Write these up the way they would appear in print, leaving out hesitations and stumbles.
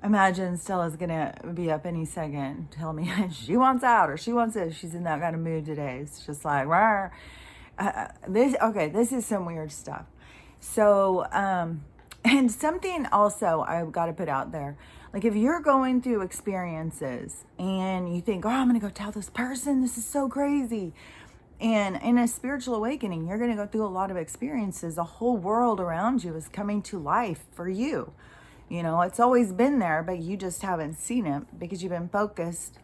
imagine Stella's gonna be up any second, tell me she wants out or she wants this. She's in that kind of mood today. It's just like, rah. This is some weird stuff. So, and something also I've got to put out there. Like if you're going through experiences and you think, oh, I'm going to go tell this person, this is so crazy. And in a spiritual awakening, you're going to go through a lot of experiences. The whole world around you is coming to life for you. You know, it's always been there, but you just haven't seen it because you've been focused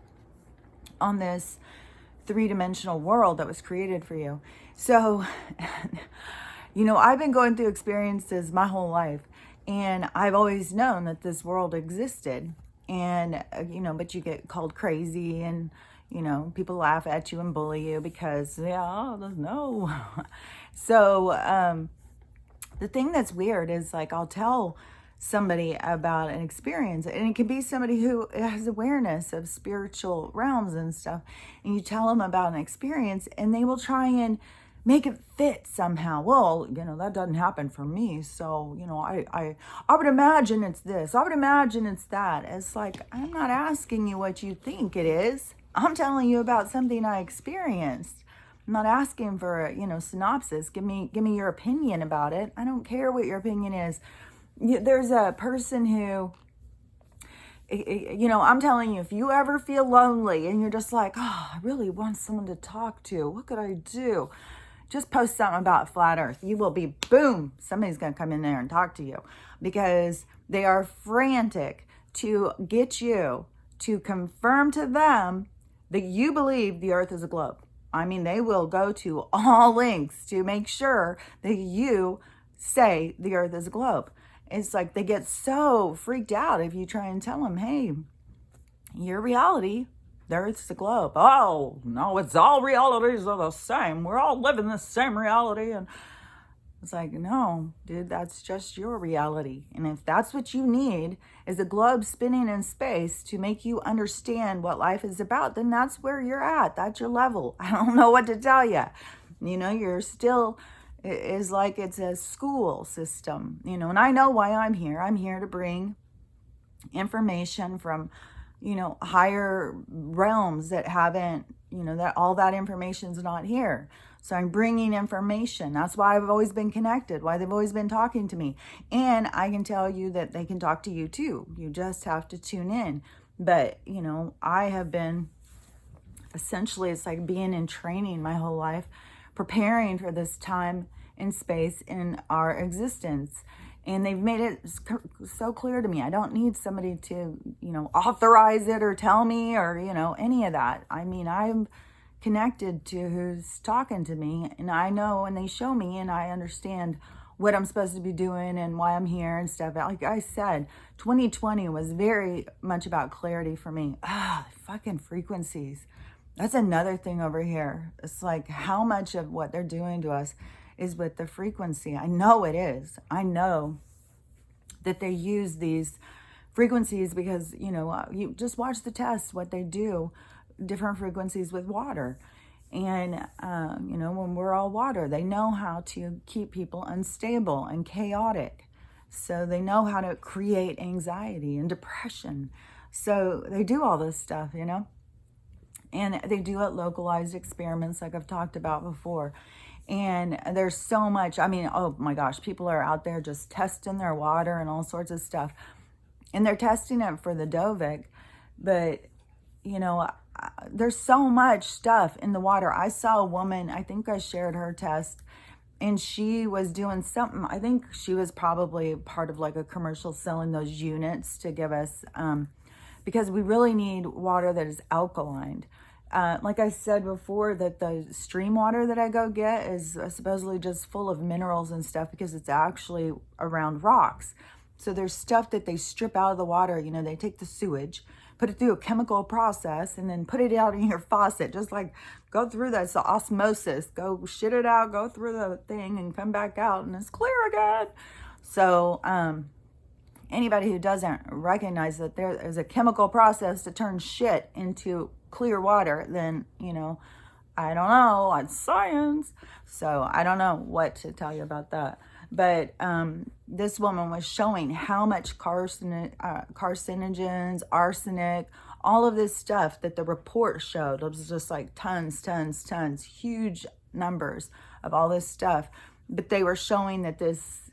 on this three-dimensional world that was created for you. So, you know, I've been going through experiences my whole life, and I've always known that this world existed. And, you know, but you get called crazy and, you know, people laugh at you and bully you because, yeah, no. So, the thing that's weird is like, I'll tell somebody about an experience, and it can be somebody who has awareness of spiritual realms and stuff, and you tell them about an experience and they will try and make it fit somehow. Well, you know, that doesn't happen for me, so, you know, I would imagine it's this, I would imagine it's that. It's like, I'm not asking you what you think it is. I'm telling you about something I experienced. I'm not asking for a, you know, synopsis. Give me your opinion about it. I don't care what your opinion is. There's a person who, you know, I'm telling you, if you ever feel lonely and you're just like, oh, I really want someone to talk to, what could I do? Just post something about flat earth. You will be, boom, somebody's going to come in there and talk to you because they are frantic to get you to confirm to them that you believe the earth is a globe. I mean, they will go to all lengths to make sure that you say the earth is a globe. It's like they get so freaked out if you try and tell them, hey, your reality, the earth's a globe. Oh, no, it's all realities are the same. We're all living the same reality. And it's like, no, dude, that's just your reality. And if that's what you need is a globe spinning in space to make you understand what life is about, then that's where you're at. That's your level. I don't know what to tell you. You know, you're still... is like it's a school system, you know, and I know why I'm here. I'm here to bring information from, you know, higher realms that haven't, you know, that all that information's not here. So I'm bringing information. That's why I've always been connected, why they've always been talking to me. And I can tell you that they can talk to you too. You just have to tune in. But, you know, I have been, essentially, it's like being in training my whole life, preparing for this time and space in our existence. And they've made it so clear to me. I don't need somebody to, you know, authorize it or tell me or, you know, any of that. I mean, I'm connected to who's talking to me, and I know, and they show me, and I understand what I'm supposed to be doing and why I'm here and stuff. Like I said, 2020 was very much about clarity for me. Fucking frequencies. That's another thing over here. It's like how much of what they're doing to us is with the frequency. I know it is. I know that they use these frequencies because, you know, you just watch the tests, what they do, different frequencies with water. And, you know, when we're all water, they know how to keep people unstable and chaotic. So they know how to create anxiety and depression. So they do all this stuff, you know. And they do it localized experiments like I've talked about before. And there's so much, I mean, oh my gosh, people are out there just testing their water and all sorts of stuff. And they're testing it for the Dovik. But, you know, there's so much stuff in the water. I saw a woman, I think I shared her test, and she was doing something. I think she was probably part of like a commercial selling those units to give us, because we really need water that is alkaline. Like I said before, that the stream water that I go get is supposedly just full of minerals and stuff because it's actually around rocks. So there's stuff that they strip out of the water. You know, they take the sewage, put it through a chemical process, and then put it out in your faucet. Just like go through that osmosis, go shit it out, go through the thing and come back out and it's clear again. So, anybody who doesn't recognize that there is a chemical process to turn shit into clear water, then, you know, I don't know, it's science. So I don't know what to tell you about that. But this woman was showing how much carcinogens, arsenic, all of this stuff that the report showed. It was just like tons, huge numbers of all this stuff. But they were showing that this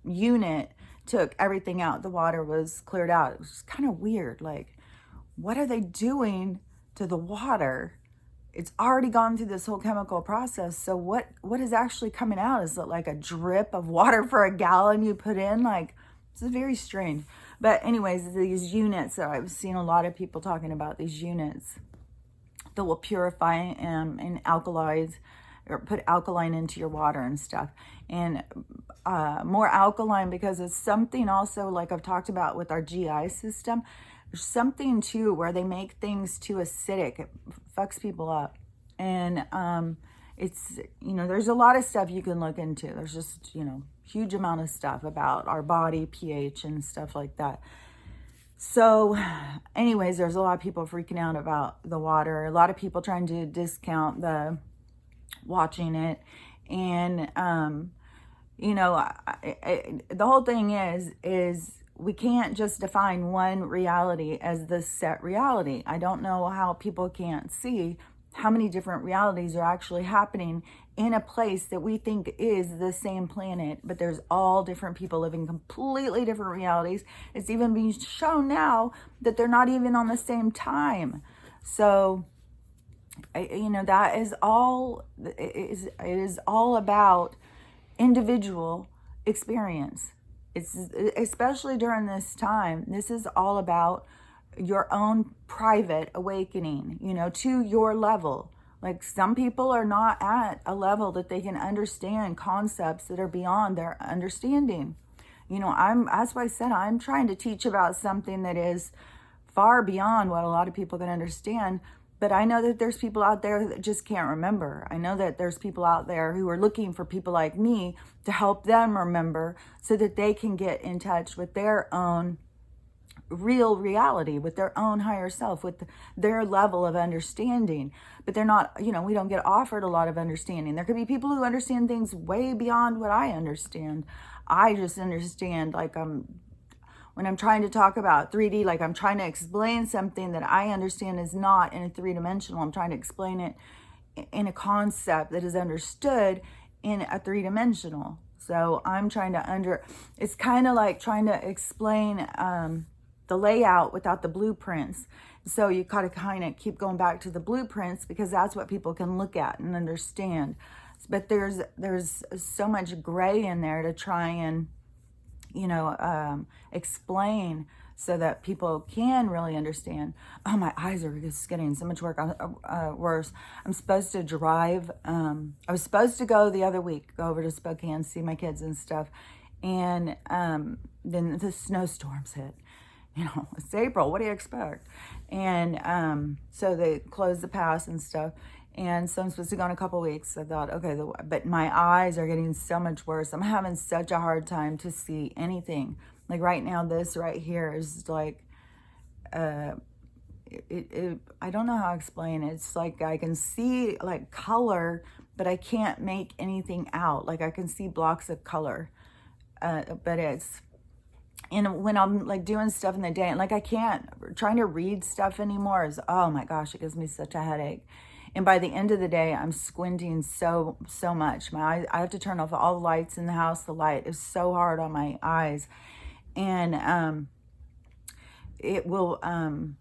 unit took everything out. The water was cleared out. It was kind of weird. Like, what are they doing to the water? It's already gone through this whole chemical process. So what is actually coming out? Is it like a drip of water for a gallon you put in? Like, it's very strange. But anyways, these units, so I've seen a lot of people talking about these units that will purify and alkalize, or put alkaline into your water and stuff. And more alkaline, because it's something also, like I've talked about with our GI system, there's something too where they make things too acidic. It fucks people up. And it's, there's a lot of stuff you can look into. There's just, huge amount of stuff about our body, pH and stuff like that. So anyways, there's a lot of people freaking out about the water. A lot of people trying to discount the watching it. And, the whole thing is we can't just define one reality as the set reality. I don't know how people can't see how many different realities are actually happening in a place that we think is the same planet, but there's all different people living completely different realities. It's even being shown now that they're not even on the same time. So, that is all, it is all about individual experience. It's especially during this time, this is all about your own private awakening, to your level. Like, some people are not at a level that they can understand concepts that are beyond their understanding. That's why I said I'm trying to teach about something that is far beyond what a lot of people can understand. But I know that there's people out there that just can't remember. I know that there's people out there who are looking for people like me to help them remember so that they can get in touch with their own real reality, with their own higher self, with their level of understanding. But they're not, we don't get offered a lot of understanding. There could be people who understand things way beyond what I understand. I just understand, like, when I'm trying to talk about 3D, like I'm trying to explain something that I understand is not in a three-dimensional. I'm trying to explain it in a concept that is understood in a three-dimensional. So I'm trying to it's kind of like trying to explain the layout without the blueprints. So you gotta kind of keep going back to the blueprints, because that's what people can look at and understand. But there's so much gray in there to try and explain so that people can really understand. Oh, my eyes are just getting so much worse. I'm supposed to drive. I was supposed to go the other week, go over to Spokane, see my kids and stuff. And then the snowstorms hit. It's April. What do you expect? And so they closed the pass and stuff. And so I'm supposed to go in a couple weeks. I thought, okay, but my eyes are getting so much worse. I'm having such a hard time to see anything. Like right now, this right here is like, I don't know how to explain it. It's like I can see like color, but I can't make anything out. Like I can see blocks of color, but it's, and when I'm like doing stuff in the day, and like I can't, trying to read stuff anymore is, oh my gosh, it gives me such a headache. And by the end of the day, I'm squinting so much. My eyes, I have to turn off all the lights in the house. The light is so hard on my eyes. And it will, what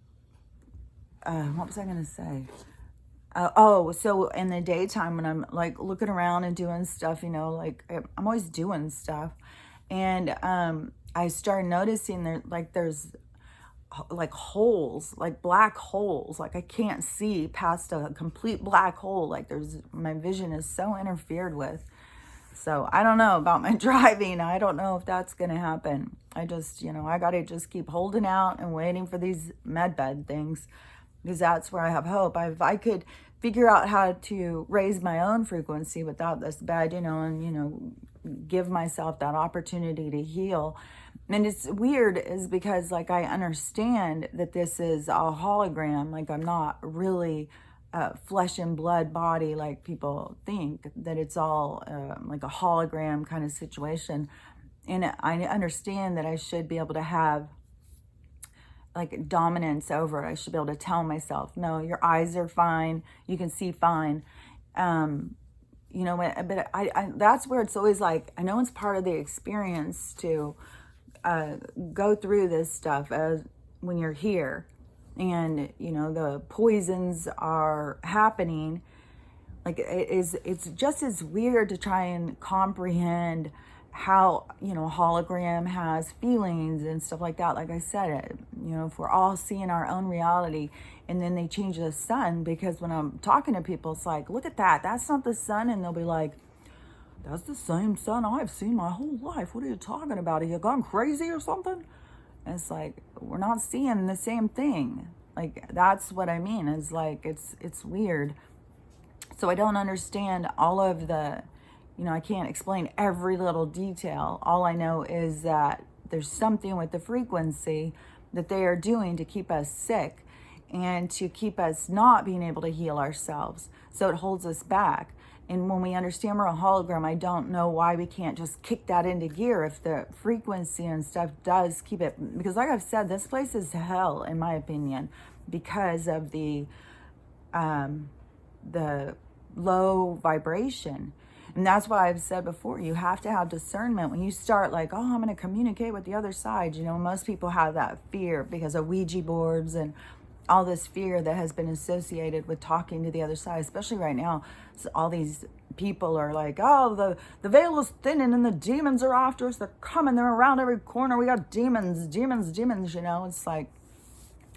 was I going to say? So in the daytime when I'm like looking around and doing stuff, like I'm always doing stuff. And I started noticing there's like holes, like black holes. Like I can't see past a complete black hole. Like my vision is so interfered with. So I don't know about my driving. I don't know if that's going to happen. I just, I got to just keep holding out and waiting for these med bed things, because that's where I have hope. If I could figure out how to raise my own frequency without this bed, and, give myself that opportunity to heal. And it's weird is because like I understand that this is a hologram. Like I'm not really flesh and blood body like people think, that it's all like a hologram kind of situation. And I understand that I should be able to have like dominance over it. I should be able to tell myself, no, your eyes are fine, you can see fine. You know, but I that's where it's always like, I know it's part of the experience to go through this stuff as when you're here, and you know the poisons are happening. Like it's just as weird to try and comprehend how, you know, hologram has feelings and stuff like that. Like I said, you know, if we're all seeing our own reality, and then they change the sun, because when I'm talking to people, it's like, look at that, that's not the sun, and they'll be like, that's the same sun I've seen my whole life. What are you talking about? Are you gone crazy or something? And it's like, we're not seeing the same thing. Like, that's what I mean. It's like, it's weird. So I don't understand all of the, you know, I can't explain every little detail. All I know is that there's something with the frequency that they are doing to keep us sick and to keep us not being able to heal ourselves. So it holds us back. And when we understand we're a hologram, I don't know why we can't just kick that into gear if the frequency and stuff does keep it. Because like I've said, this place is hell, in my opinion, because of the low vibration. And that's why I've said before, you have to have discernment. When you start like, oh, I'm going to communicate with the other side, you know, most people have that fear because of Ouija boards and all this fear that has been associated with talking to the other side, especially right now. So all these people are like, oh, the veil is thinning and the demons are after us. They're coming. They're around every corner. We got demons, you know. It's like,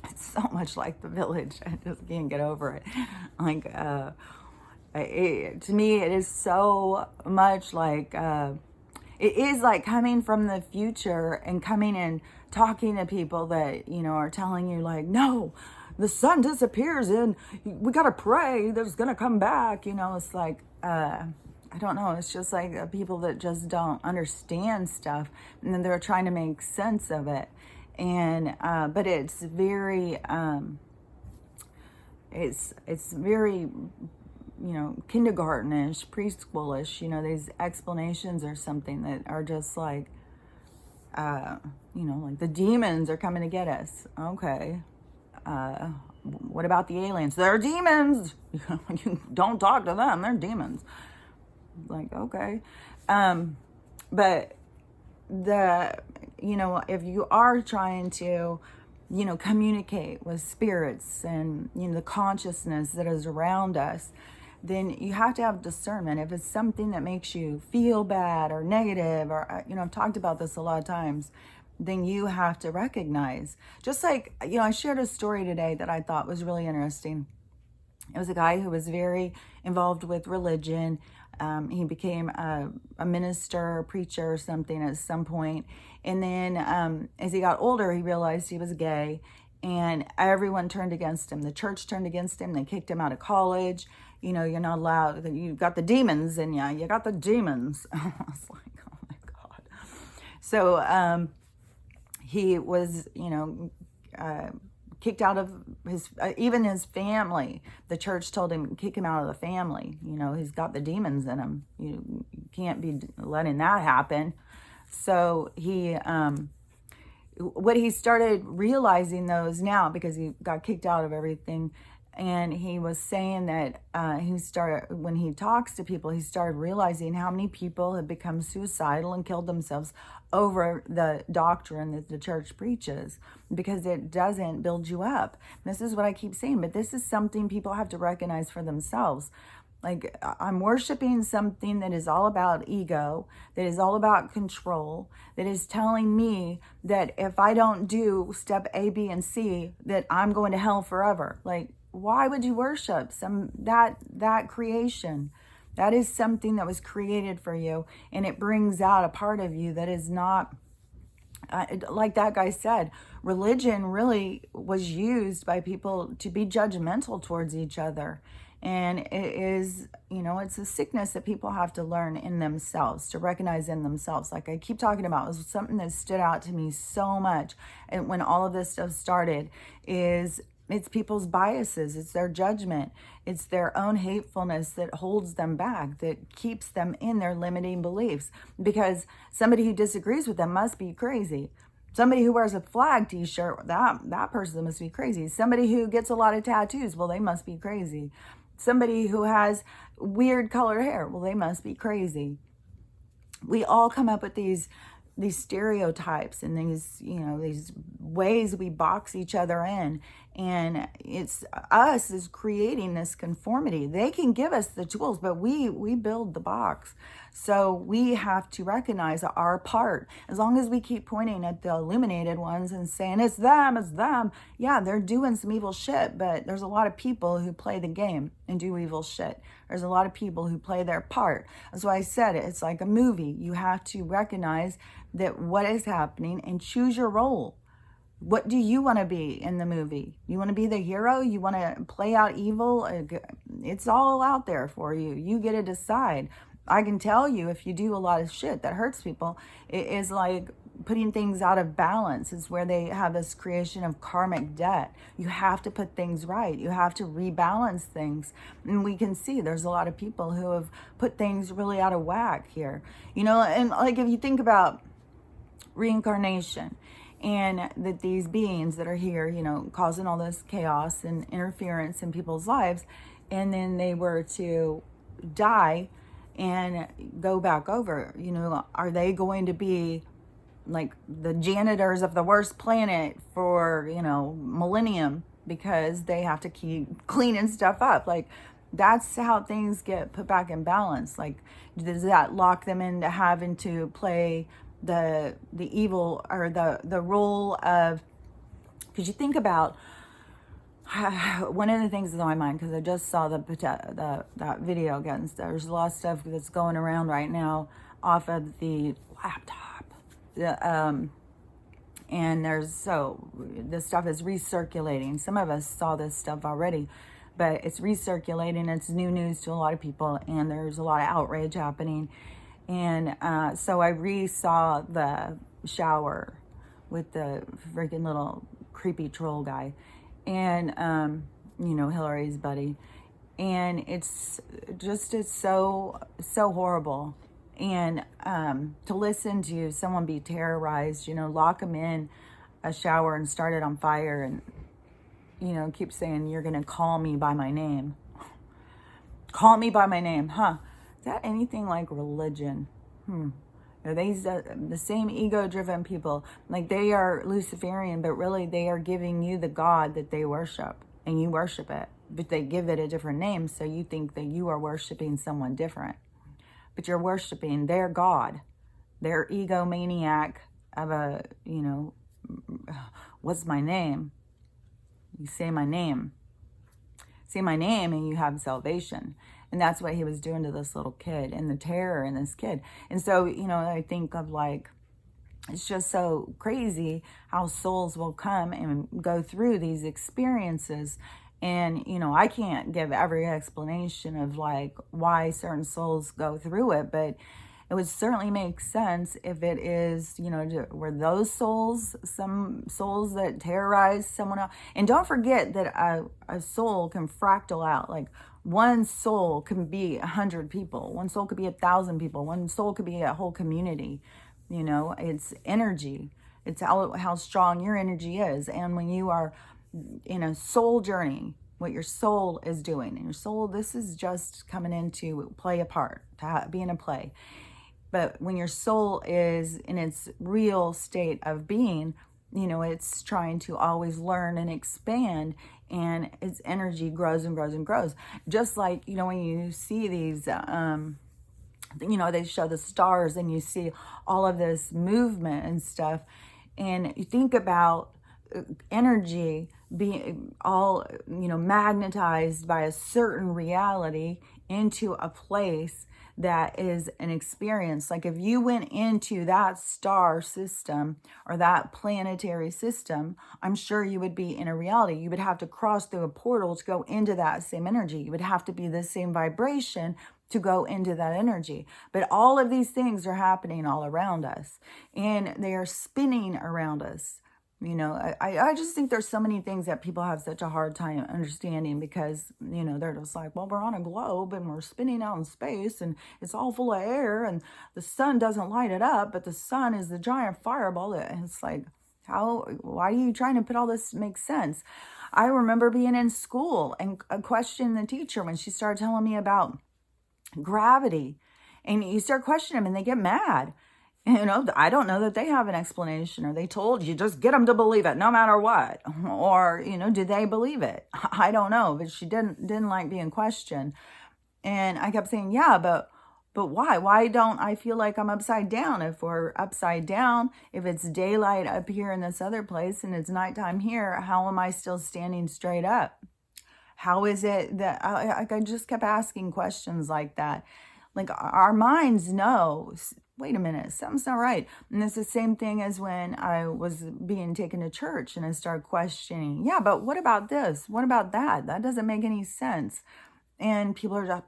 it's so much like The Village. I just can't get over it. Like, to me, it is so much like, it is like coming from the future and coming and talking to people that, you know, are telling you like, no, the sun disappears and we got to pray that it's going to come back. You know, it's like, I don't know. It's just like people that just don't understand stuff, and then they're trying to make sense of it. And, but it's very, it's very, you know, kindergartenish, preschoolish, you know, these explanations or something that are just like, you know, like the demons are coming to get us. Okay. What about the aliens? They're demons. You don't talk to them. They're demons. Like, okay. But you know, if you are trying to, you know, communicate with spirits and, you know, the consciousness that is around us, then you have to have discernment. If it's something that makes you feel bad or negative, or, you know, I've talked about this a lot of times, then you have to recognize. Just like, you know, I shared a story today that I thought was really interesting. It was a guy who was very involved with religion. He became a minister, a preacher or something at some point. And then as he got older, he realized he was gay, and everyone turned against him. The church turned against him. They kicked him out of college. You know, you're not allowed. You got the demons in you. You got the demons. I was like, oh my God. So he was, you know, kicked out of his, even his family. The church told him, kick him out of the family. You know, he's got the demons in him. You can't be letting that happen. So he, what he started realizing though is now, because he got kicked out of everything, and he was saying that when he talks to people, he started realizing how many people have become suicidal and killed themselves over the doctrine that the church preaches, because it doesn't build you up. This is what I keep saying, but this is something people have to recognize for themselves. Like, I'm worshiping something that is all about ego, that is all about control, that is telling me that if I don't do step A, B, and C, that I'm going to hell forever. Like, why would you worship that creation? That is something that was created for you, and it brings out a part of you that is not, like that guy said, religion really was used by people to be judgmental towards each other. And it is, you know, it's a sickness that people have to learn in themselves, to recognize in themselves. Like I keep talking about, it was something that stood out to me so much. And when all of this stuff started, is It's people's biases. It's their judgment. It's their own hatefulness that holds them back, that keeps them in their limiting beliefs. Because somebody who disagrees with them must be crazy. Somebody who wears a flag t-shirt, that person must be crazy. Somebody who gets a lot of tattoos, well, they must be crazy. Somebody who has weird colored hair, well, they must be crazy. We all come up with these stereotypes and these ways we box each other in, and it's us is creating this conformity. They can give us the tools, but we build the box. So we have to recognize our part. As long as we keep pointing at the illuminated ones and saying it's them, yeah, they're doing some evil shit, but there's a lot of people who play the game and do evil shit. There's a lot of people who play their part. That's why I said it. It's like a movie. You have to recognize that what is happening and choose your role. What do you want to be in the movie? You want to be the hero? You want to play out evil? It's all out there for you. You get to decide. I can tell you, if you do a lot of shit that hurts people, it is like putting things out of balance. It's where they have this creation of karmic debt. You have to put things right. You have to rebalance things. And we can see there's a lot of people who have put things really out of whack here. And like if you think about reincarnation, and that these beings that are here, causing all this chaos and interference in people's lives, and then they were to die and go back over, are they going to be like the janitors of the worst planet for, millennium, because they have to keep cleaning stuff up? Like, that's how things get put back in balance. Like, does that lock them into having to play the evil, or the role of, because you think about one of the things that's on my mind, because I just saw that video again. There's a lot of stuff that's going around right now off of the laptop, and this stuff is recirculating. Some of us saw this stuff already, but it's recirculating. It's new news to a lot of people, and there's a lot of outrage happening. And so I re-saw the shower with the freaking little creepy troll guy, and Hillary's buddy, and it's so horrible. And to listen to someone be terrorized, lock them in a shower and start it on fire, and keep saying, you're gonna call me by my name. Call me by my name, huh? Is that anything like religion? Are these the same ego-driven people? Like, they are Luciferian, but really they are giving you the God that they worship, and you worship it, but they give it a different name, so you think that you are worshiping someone different. But you're worshiping their God, their egomaniac of a, what's my name? You say my name. Say my name and you have salvation. And that's what he was doing to this little kid, and the terror in this kid. And so, I think of like, it's just so crazy how souls will come and go through these experiences. And, I can't give every explanation of like why certain souls go through it, but it would certainly make sense if it is, were those souls, some souls that terrorize someone else. And don't forget that a soul can fractal out. Like, one soul can be 100 people. One soul could be 1,000 people. One soul could be a whole community. It's energy. It's how strong your energy is. And when you are in a soul journey, what your soul is doing, and your soul, this is just coming in to play a part, to be in a play. But when your soul is in its real state of being, it's trying to always learn and expand, and its energy grows and grows and grows. Just like, when you see these, they show the stars and you see all of this movement and stuff, and you think about energy being all, magnetized by a certain reality into a place that is an experience. Like, if you went into that star system or that planetary system, I'm sure you would be in a reality. You would have to cross through a portal to go into that same energy. You would have to be the same vibration to go into that energy. But all of these things are happening all around us, and they are spinning around us. I just think there's so many things that people have such a hard time understanding because, they're just like, well, we're on a globe and we're spinning out in space and it's all full of air and the sun doesn't light it up, but the sun is the giant fireball. And it's like, why are you trying to put all this make sense? I remember being in school and questioning the teacher when she started telling me about gravity, and you start questioning them and they get mad. I don't know that they have an explanation, or they told you just get them to believe it no matter what, or did they believe it? I don't know, but she didn't like being questioned. And I kept saying, yeah, but why don't I feel like I'm upside down? If we're upside down, if it's daylight up here in this other place and it's nighttime here, how am I still standing straight up? How is it that I just kept asking questions like that? Like, our minds know, wait a minute, something's not right. And it's the same thing as when I was being taken to church and I started questioning, yeah, but what about this? What about that? That doesn't make any sense. And people are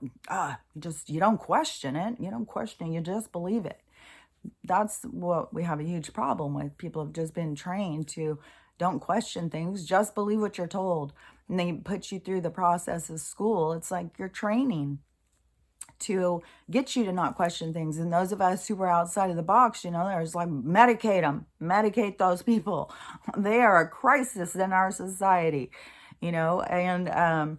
just, you don't question it. You don't question it. You just believe it. That's what we have a huge problem with. People have just been trained to don't question things, just believe what you're told. And they put you through the process of school. It's like you're training to get you to not question things. And those of us who were outside of the box, there's like, medicate them, medicate those people. They are a crisis in our society, and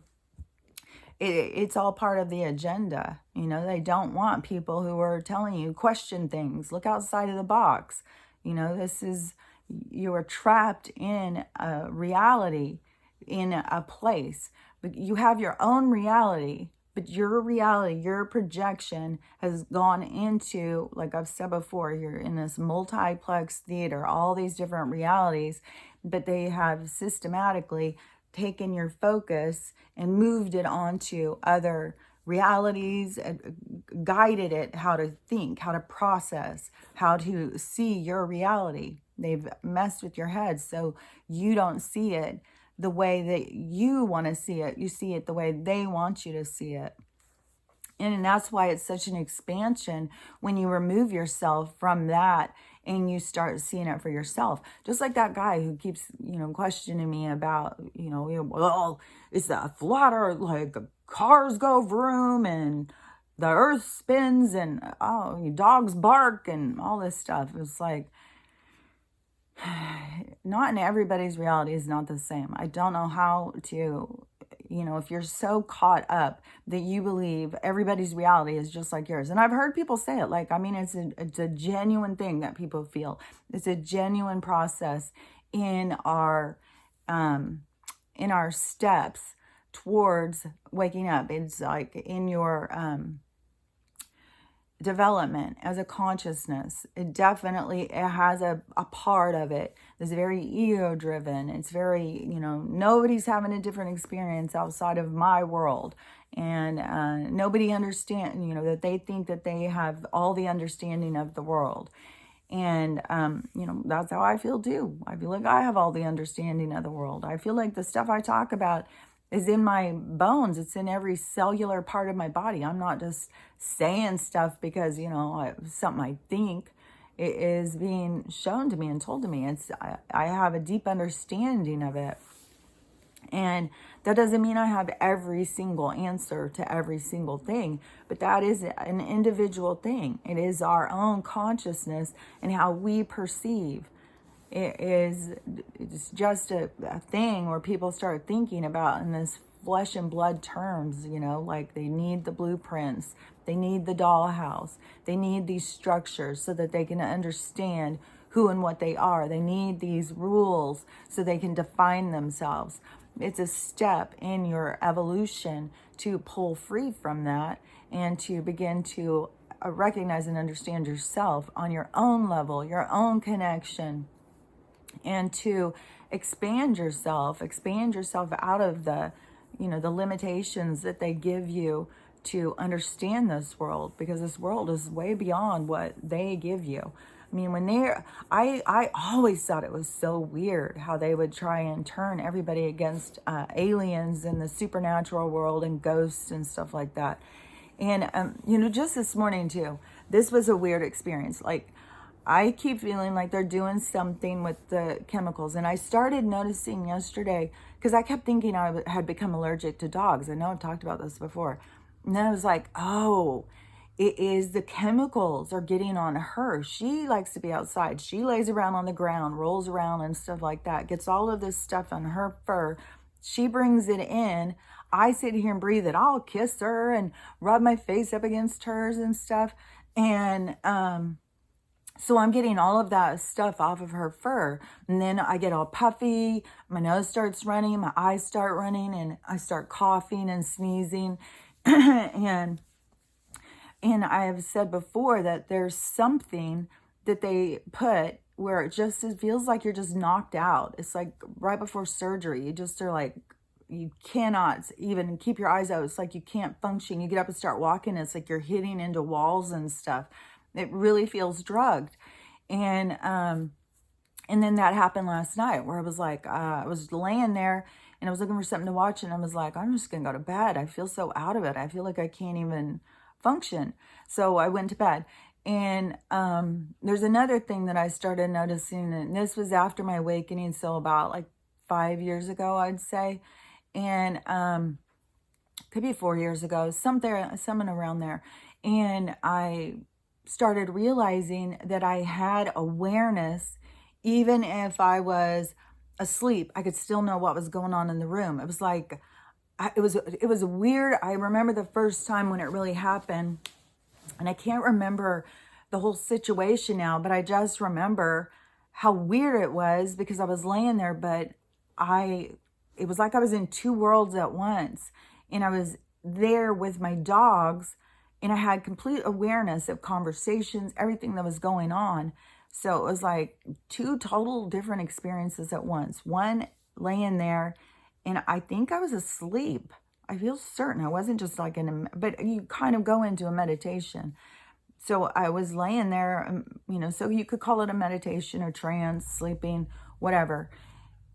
it's all part of the agenda. They don't want people who are telling you question things, look outside of the box. You are trapped in a reality, in a place, but you have your own reality. But your reality, your projection has gone into, like I've said before, you're in this multiplex theater, all these different realities, but they have systematically taken your focus and moved it onto other realities, guided it how to think, how to process, how to see your reality. They've messed with your head so you don't see it the way that you want to see it. You see it the way they want you to see it. And that's why it's such an expansion when you remove yourself from that and you start seeing it for yourself. Just like that guy who keeps, questioning me about, well, is that flat, or like cars go vroom and the earth spins and dogs bark and all this stuff. It's like, not in everybody's reality is not the same. I don't know how to, if you're so caught up that you believe everybody's reality is just like yours. And I've heard people say it, like, it's a genuine thing that people feel. It's a genuine process in our steps towards waking up. It's like in your development as a consciousness. It has a part of it that's very ego driven. It's very, nobody's having a different experience outside of my world. And nobody understands, that they think that they have all the understanding of the world. And, that's how I feel too. I feel like I have all the understanding of the world. I feel like the stuff I talk about is in my bones. It's in every cellular part of my body. I'm not just saying stuff because, something I think. It is being shown to me and told to me. I have a deep understanding of it. And that doesn't mean I have every single answer to every single thing, but that is an individual thing. It is our own consciousness and how we perceive. It's just a thing where people start thinking about in this flesh and blood terms, like they need the blueprints, they need the dollhouse, they need these structures so that they can understand who and what they are. They need these rules so they can define themselves. It's a step in your evolution to pull free from that and to begin to recognize and understand yourself on your own level, your own connection, and to expand yourself out of the, the limitations that they give you to understand this world, because this world is way beyond what they give you. I always thought it was so weird how they would try and turn everybody against aliens in the supernatural world and ghosts and stuff like that. And, just this morning too, this was a weird experience. Like, I keep feeling like they're doing something with the chemicals. And I started noticing yesterday, because I kept thinking I had become allergic to dogs. I know I've talked about this before. And then I was like, oh, it is the chemicals are getting on her. She likes to be outside. She lays around on the ground, rolls around and stuff like that, gets all of this stuff on her fur. She brings it in. I sit here and breathe it. I'll kiss her and rub my face up against hers and stuff. And so I'm getting all of that stuff off of her fur. And then I get all puffy. My nose starts running. My eyes start running. And I start coughing and sneezing. and I have said before that there's something that they put where it feels like you're just knocked out. It's like right before surgery. You just are like, you cannot even keep your eyes out. It's like you can't function. You get up and start walking. It's like you're hitting into walls and stuff. It really feels drugged. And then that happened last night where I was like, I was laying there and I was looking for something to watch. And I was like, I'm just going to go to bed. I feel so out of it. I feel like I can't even function. So I went to bed. And there's another thing that I started noticing, and this was after my awakening, so about like 5 years ago, I'd say. And could be 4 years ago, something around there. And I started realizing that I had awareness. Even if I was asleep, I could still know what was going on in the room. It was like, it was weird. I remember the first time when it really happened, and I can't remember the whole situation now, but I just remember how weird it was because I was laying there, but it was like I was in two worlds at once. And I was there with my dogs, and I had complete awareness of conversations, everything that was going on. So it was like two total different experiences at once. One, laying there, and I think I was asleep. I feel certain I wasn't just like but you kind of go into a meditation. So I was laying there, so you could call it a meditation or trance, sleeping, whatever.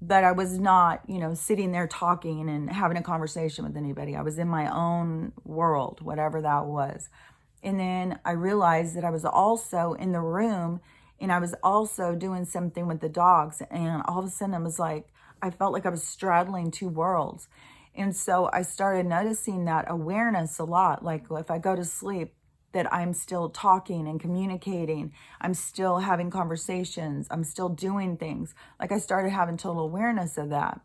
But I was not, sitting there talking and having a conversation with anybody. I was in my own world, whatever that was. And then I realized that I was also in the room, and I was also doing something with the dogs. And all of a sudden I felt like I was straddling two worlds. And so I started noticing that awareness a lot. Like if I go to sleep, that I'm still talking and communicating. I'm still having conversations. I'm still doing things. Like I started having total awareness of that.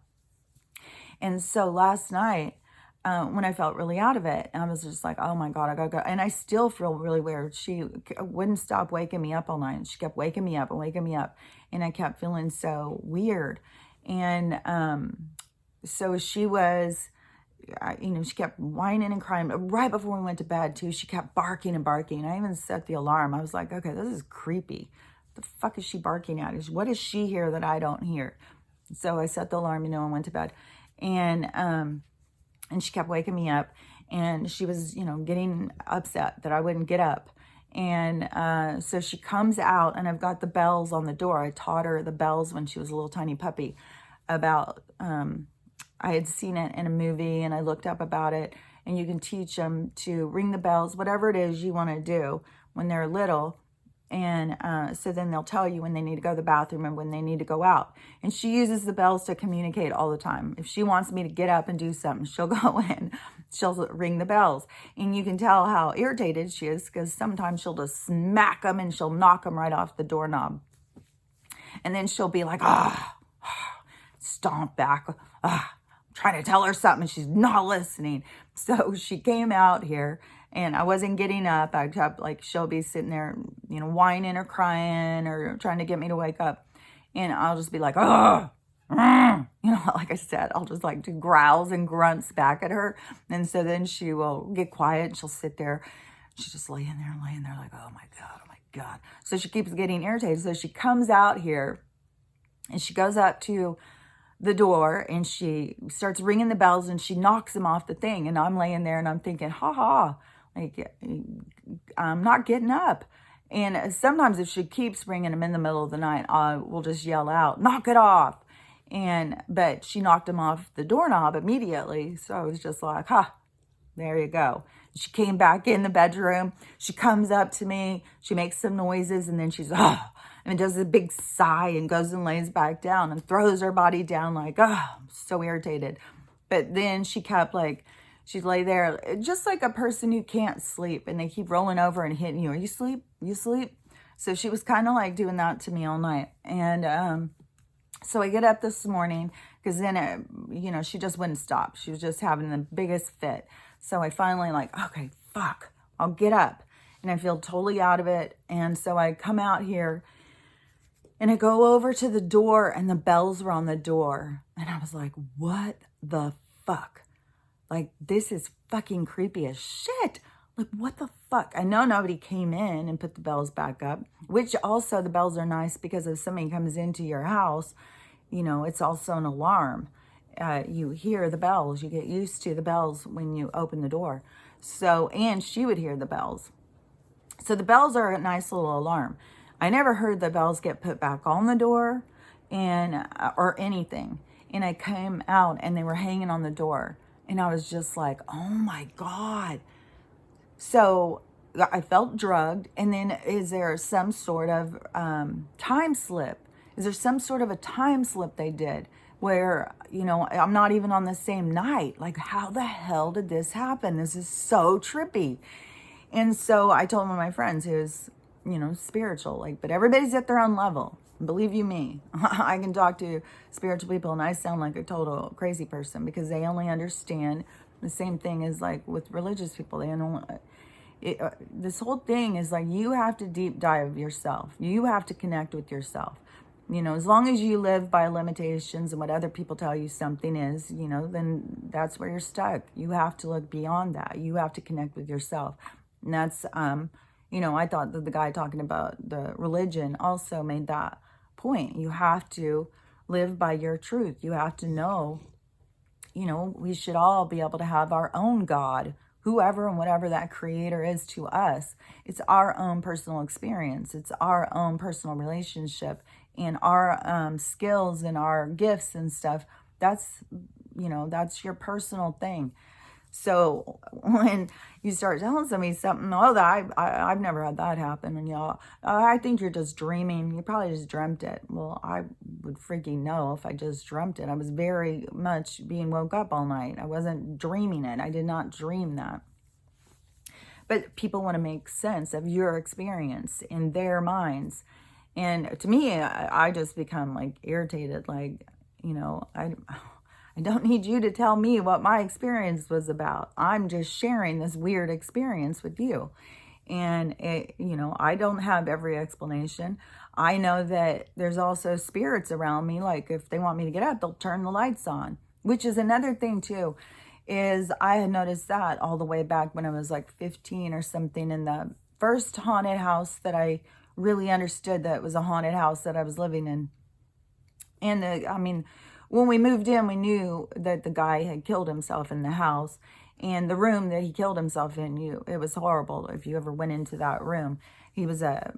And so last night, when I felt really out of it, I was just like, oh my God, I gotta go. And I still feel really weird. She wouldn't stop waking me up all night. She kept waking me up and waking me up. And I kept feeling so weird. And so she was, she kept whining and crying. Right before we went to bed, too, she kept barking and barking. I even set the alarm. I was like, okay, this is creepy. What the fuck is she barking at? What does she hear that I don't hear? So I set the alarm, and went to bed. And she kept waking me up. And she was, getting upset that I wouldn't get up. And so she comes out, and I've got the bells on the door. I taught her the bells when she was a little tiny puppy about... I had seen it in a movie, and I looked up about it, and you can teach them to ring the bells, whatever it is you want to do when they're little. And so then they'll tell you when they need to go to the bathroom and when they need to go out. And she uses the bells to communicate all the time. If she wants me to get up and do something, she'll go in, she'll ring the bells. And you can tell how irritated she is because sometimes she'll just smack them and she'll knock them right off the doorknob. And then she'll be like, stomp back, trying to tell her something, and she's not listening. So she came out here, and I wasn't getting up. I kept, she'll be sitting there, whining or crying or trying to get me to wake up. And I'll just be like, like I said, I'll just do growls and grunts back at her. And so then she will get quiet, and she'll sit there. She's just laying there like, oh my God. So she keeps getting irritated. So she comes out here, and she goes up to the door, and she starts ringing the bells, and she knocks them off the thing. And I'm laying there, and I'm thinking, I'm not getting up. And sometimes if she keeps ringing them in the middle of the night, I will just yell out, knock it off. But she knocked them off the doorknob immediately. So I was just like, there you go. She came back in the bedroom. She comes up to me. She makes some noises, and then she's, and does a big sigh and goes and lays back down and throws her body down like, oh, I'm so irritated. But then she kept like, she'd lay there just like a person who can't sleep, and they keep rolling over and hitting you. Are you asleep? You asleep? So she was kind of like doing that to me all night. And so I get up this morning because then, she just wouldn't stop. She was just having the biggest fit. So I finally like, okay, fuck, I'll get up. And I feel totally out of it. And so I come out here and I go over to the door, and the bells were on the door. And I was like, what the fuck? Like, this is fucking creepy as shit. Like, what the fuck? I know nobody came in and put the bells back up, which also the bells are nice because if somebody comes into your house, it's also an alarm. You hear the bells. You get used to the bells when you open the door. So, and she would hear the bells. So the bells are a nice little alarm. I never heard the bells get put back on the door or anything. And I came out and they were hanging on the door. And I was just like, oh my God. So I felt drugged. And then is there some sort of time slip? Is there some sort of a time slip they did where, I'm not even on the same night? Like, how the hell did this happen? This is so trippy. And so I told one of my friends who's, spiritual, but everybody's at their own level. Believe you me, I can talk to spiritual people and I sound like a total crazy person because they only understand the same thing as like with religious people. They don't. This whole thing is like you have to deep dive yourself. You have to connect with yourself. As long as you live by limitations and what other people tell you something is, then that's where you're stuck. You have to look beyond that. You have to connect with yourself. And that's, I thought that the guy talking about the religion also made that point. You have to live by your truth. You have to know, we should all be able to have our own God, whoever and whatever that creator is to us. It's our own personal experience. It's our own personal relationship and our skills and our gifts and stuff. That's your personal thing. So when you start telling somebody something, I've never had that happen. And I think you're just dreaming. You probably just dreamt it. Well, I would freaking know if I just dreamt it. I was very much being woke up all night. I wasn't dreaming it. I did not dream that. But people want to make sense of your experience in their minds. And to me, I just become like irritated. Like, I don't need you to tell me what my experience was about. I'm just sharing this weird experience with you. And, I don't have every explanation. I know that there's also spirits around me. Like if they want me to get up, they'll turn the lights on, which is another thing too, is I had noticed that all the way back when I was like 15 or something in the first haunted house that I really understood that it was a haunted house that I was living in. And when we moved in, we knew that the guy had killed himself in the house. And the room that he killed himself in, it was horrible. If you ever went into that room, he was a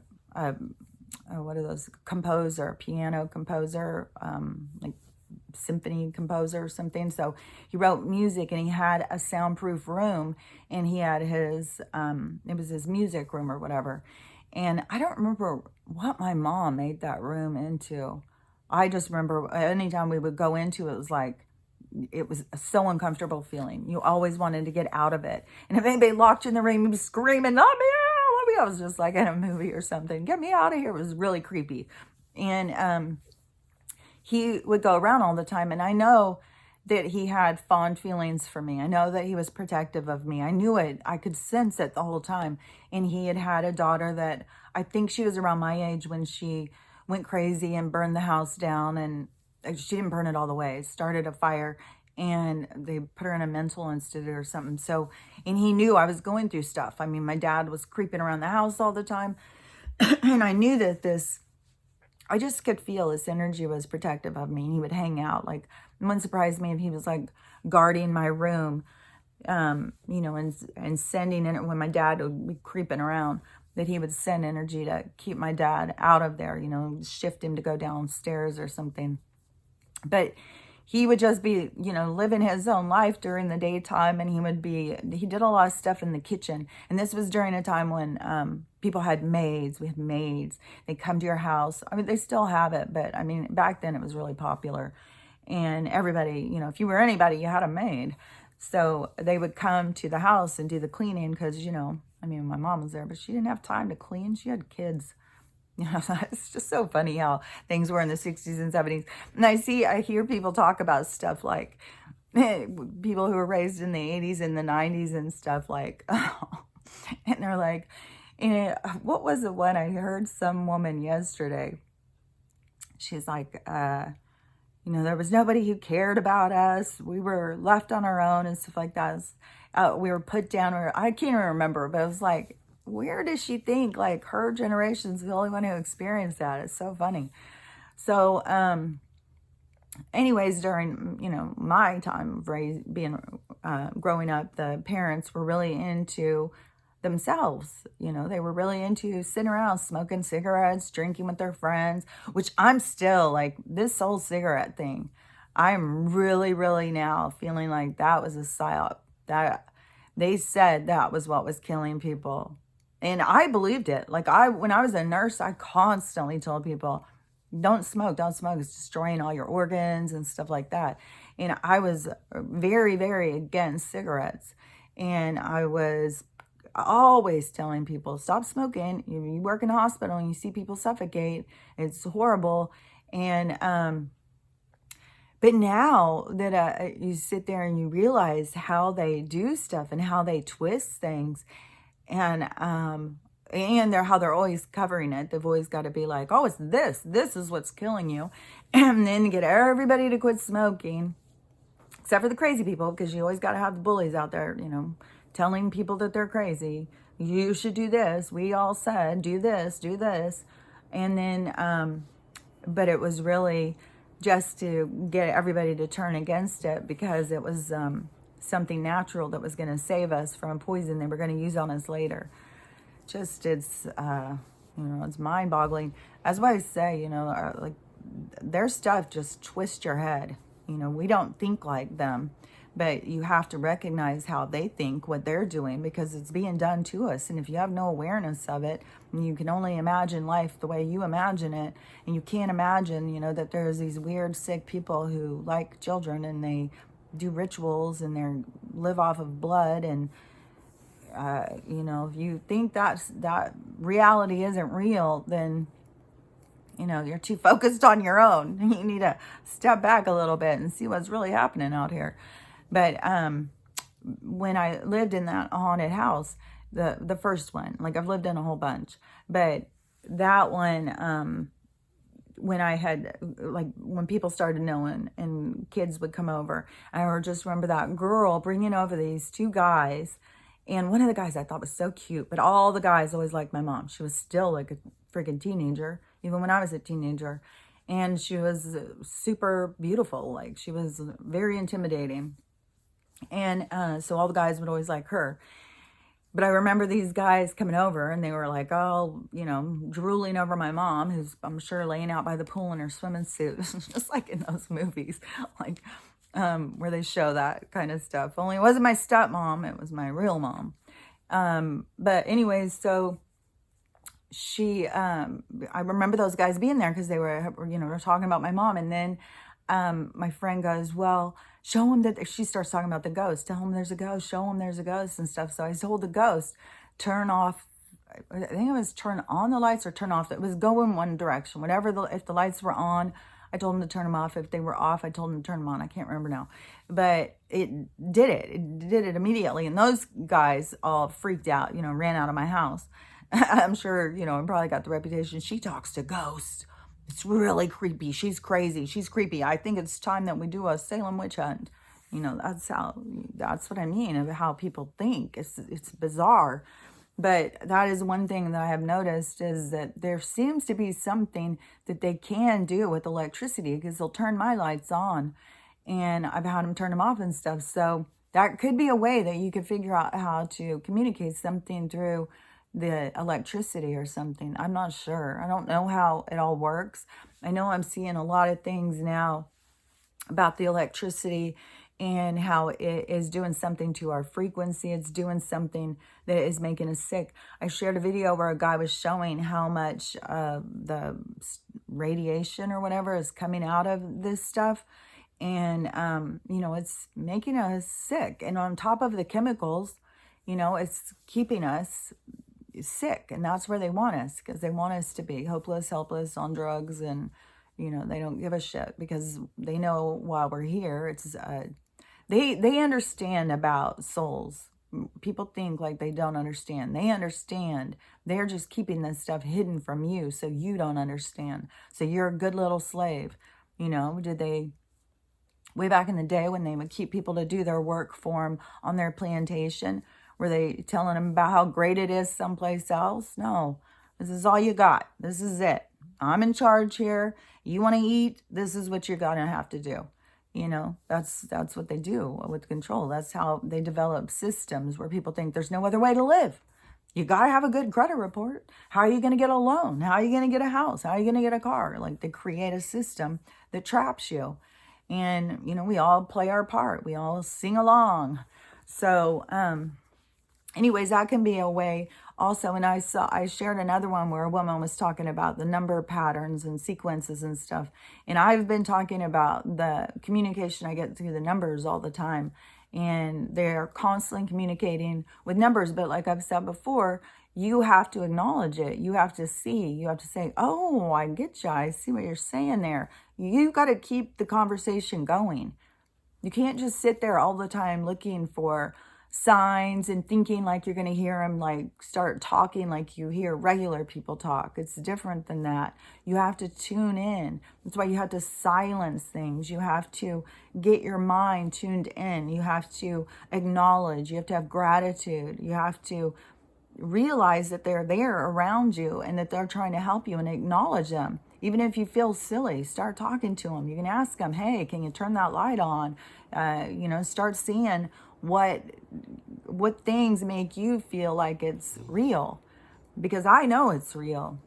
what are those, composer, piano composer, like symphony composer or something. So he wrote music and he had a soundproof room and he had his, it was his music room or whatever. And I don't remember what my mom made that room into. I just remember anytime we would go into it, it was a so uncomfortable feeling. You always wanted to get out of it. And if anybody locked you in the room, you'd be screaming, let me out, let me out. I was just like in a movie or something. Get me out of here. It was really creepy. And he would go around all the time. And I know that he had fond feelings for me. I know that he was protective of me. I knew it. I could sense it the whole time. And he had a daughter that I think she was around my age when she went crazy and burned the house down. And she didn't burn it all the way. It started a fire and they put her in a mental institute or something. So, and he knew I was going through stuff. I mean, my dad was creeping around the house all the time. And I knew that I just could feel this energy was protective of me. And he would hang out. Like, it wouldn't surprise me if he was like guarding my room, and sending in it when my dad would be creeping around, that he would send energy to keep my dad out of there, shift him to go downstairs or something. But he would just be, living his own life during the daytime, and he did a lot of stuff in the kitchen. And this was during a time when people had maids. We had maids. They come to your house. I mean, they still have it, but I mean, back then it was really popular. And everybody, if you were anybody, you had a maid. So they would come to the house and do the cleaning because, I mean, my mom was there, but she didn't have time to clean. She had kids. It's just so funny how things were in the 60s and 70s. And I hear people talk about stuff like people who were raised in the 80s and the 90s and stuff like, and they're like, what was the one I heard some woman yesterday? She's like, there was nobody who cared about us. We were left on our own and stuff like that. We were put down, or I can't even remember, but it was like, where does she think like her generation's the only one who experienced that? It's so funny. So, anyways, during, my time of growing up, the parents were really into themselves. They were really into sitting around smoking cigarettes, drinking with their friends, which I'm still like, this whole cigarette thing, I'm really, really now feeling like that was a psyop. That they said that was what was killing people. And I believed it. Like when I was a nurse, I constantly told people, don't smoke. It's destroying all your organs and stuff like that. And I was very, very against cigarettes. And I was always telling people, stop smoking. You work in a hospital and you see people suffocate. It's horrible. And, but now that you sit there and you realize how they do stuff and how they twist things, and how they're always covering it. They've always got to be like, oh, it's this is what's killing you. And then get everybody to quit smoking, except for the crazy people, because you always got to have the bullies out there, telling people that they're crazy. You should do this. We all said, do this. And then, but it was really just to get everybody to turn against it, because it was something natural that was going to save us from poison they were going to use on us later. Just, it's mind-boggling. That's why I say, like, their stuff just twists your head. We don't think like them, but you have to recognize how they think, what they're doing, because it's being done to us. And if you have no awareness of it, and you can only imagine life the way you imagine it, and you can't imagine, that there's these weird, sick people who like children and they do rituals and they live off of blood, and if you think that reality isn't real, then you're too focused on your own. You need to step back a little bit and see what's really happening out here. But when I lived in that haunted house, the first one, like I've lived in a whole bunch, but that one, when I had, like, when people started knowing and kids would come over, I just remember that girl bringing over these two guys. And one of the guys I thought was so cute, but all the guys always liked my mom. She was still like a freaking teenager, even when I was a teenager. And she was super beautiful. Like, she was very intimidating. And so all the guys would always like her. But I remember these guys coming over and they were like, oh, drooling over my mom, who's, I'm sure, laying out by the pool in her swimming suit, just like in those movies, like where they show that kind of stuff. Only it wasn't my stepmom, it was my real mom. But anyways, so I remember those guys being there because they were talking about my mom. And then my friend goes, well, show him that. She starts talking about the ghost. Tell him there's a ghost. Show him there's a ghost and stuff. So I told the ghost, turn off. I think it was turn on the lights or turn off. It was go in one direction. If the lights were on, I told him to turn them off. If they were off, I told him to turn them on. I can't remember now. But it did it. It did it immediately. And those guys all freaked out, ran out of my house. I'm sure, and probably got the reputation. She talks to ghosts. It's really creepy. She's crazy. She's creepy. I think it's time that we do a Salem witch hunt. That's what I mean of how people think. It's bizarre. But that is one thing that I have noticed, is that there seems to be something that they can do with electricity, because they'll turn my lights on and I've had them turn them off and stuff. So that could be a way that you could figure out how to communicate something through the electricity or something. I'm not sure. I don't know how it all works. I know I'm seeing a lot of things now about the electricity and how it is doing something to our frequency. It's doing something that is making us sick. I shared a video where a guy was showing how much the radiation or whatever is coming out of this stuff. And, you know, it's making us sick. And on top of the chemicals, you know, it's keeping us sick. And that's where they want us, because they want us to be hopeless, helpless, on drugs. And, you know, they don't give a shit because they know while we're here, it's, they understand about souls. People think like they don't understand. They understand. They're just keeping this stuff hidden from you so you don't understand. So you're a good little slave. You know, way back in the day when they would keep people to do their work for them on their plantation, were they telling them about how great it is someplace else? No, this is all you got. This is it. I'm in charge here. You want to eat? This is what you're going to have to do. You know, that's what they do with control. That's how they develop systems where people think there's no other way to live. You got to have a good credit report. How are you going to get a loan? How are you going to get a house? How are you going to get a car? Like, they create a system that traps you. And, you know, we all play our part. We all sing along. So, anyways, that can be a way also. And I shared another one where a woman was talking about the number patterns and sequences and stuff. And I've been talking about the communication I get through the numbers all the time. And they're constantly communicating with numbers. But like I've said before, you have to acknowledge it. You have to see. You have to say, oh, I get you. I see what you're saying there. You got to keep the conversation going. You can't just sit there all the time looking for signs and thinking like you're going to hear them, like start talking like you hear regular people talk. It's different than that. You have to tune in. That's why you have to silence things. You have to get your mind tuned in. You have to acknowledge. You have to have gratitude. You have to realize that they're there around you and that they're trying to help you, and acknowledge them. Even if you feel silly, start talking to them. You can ask them, hey, can you turn that light on? You know, start seeing what things make you feel like it's real, because I know it's real.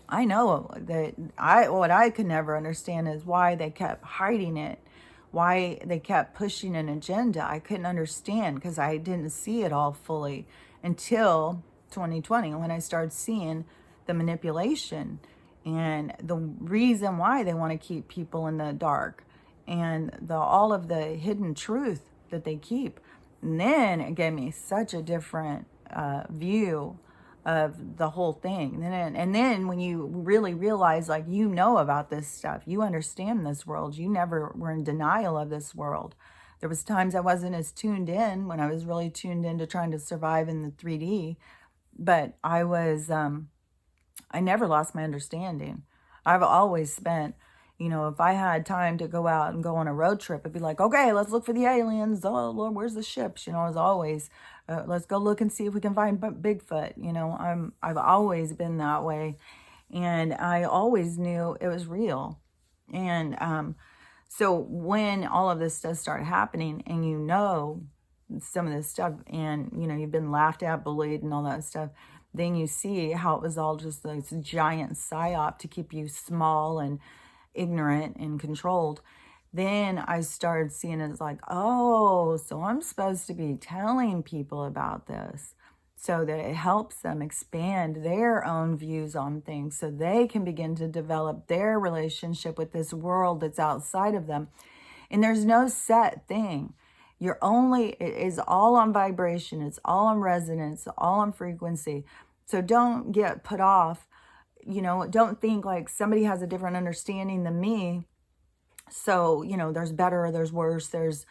I know that what I could never understand is why they kept hiding it, why they kept pushing an agenda. I couldn't understand because I didn't see it all fully until 2020, when I started seeing the manipulation and the reason why they want to keep people in the dark, and all of the hidden truth that they keep. And then it gave me such a different view of the whole thing. And then when you really realize, like, you know about this stuff, you understand this world, you never were in denial of this world. There was times I wasn't as tuned in, when I was really tuned into trying to survive in the 3D, but I was, I never lost my understanding. I've always spent, you know, if I had time to go out and go on a road trip, I'd be like, okay, let's look for the aliens. Oh, Lord, where's the ships? You know, as always, let's go look and see if we can find Bigfoot. You know, I've always been that way. And I always knew it was real. And so when all of this does start happening, and you know some of this stuff, and, you know, you've been laughed at, bullied, and all that stuff, then you see how it was all just this giant psyop to keep you small and ignorant and controlled. Then I started seeing it as like, oh, so I'm supposed to be telling people about this so that it helps them expand their own views on things, so they can begin to develop their relationship with this world that's outside of them. And there's no set thing. It is all on vibration. It's all on resonance, all on frequency. So don't get put off. You know, don't think like somebody has a different understanding than me, so, you know, there's better or there's worse. There's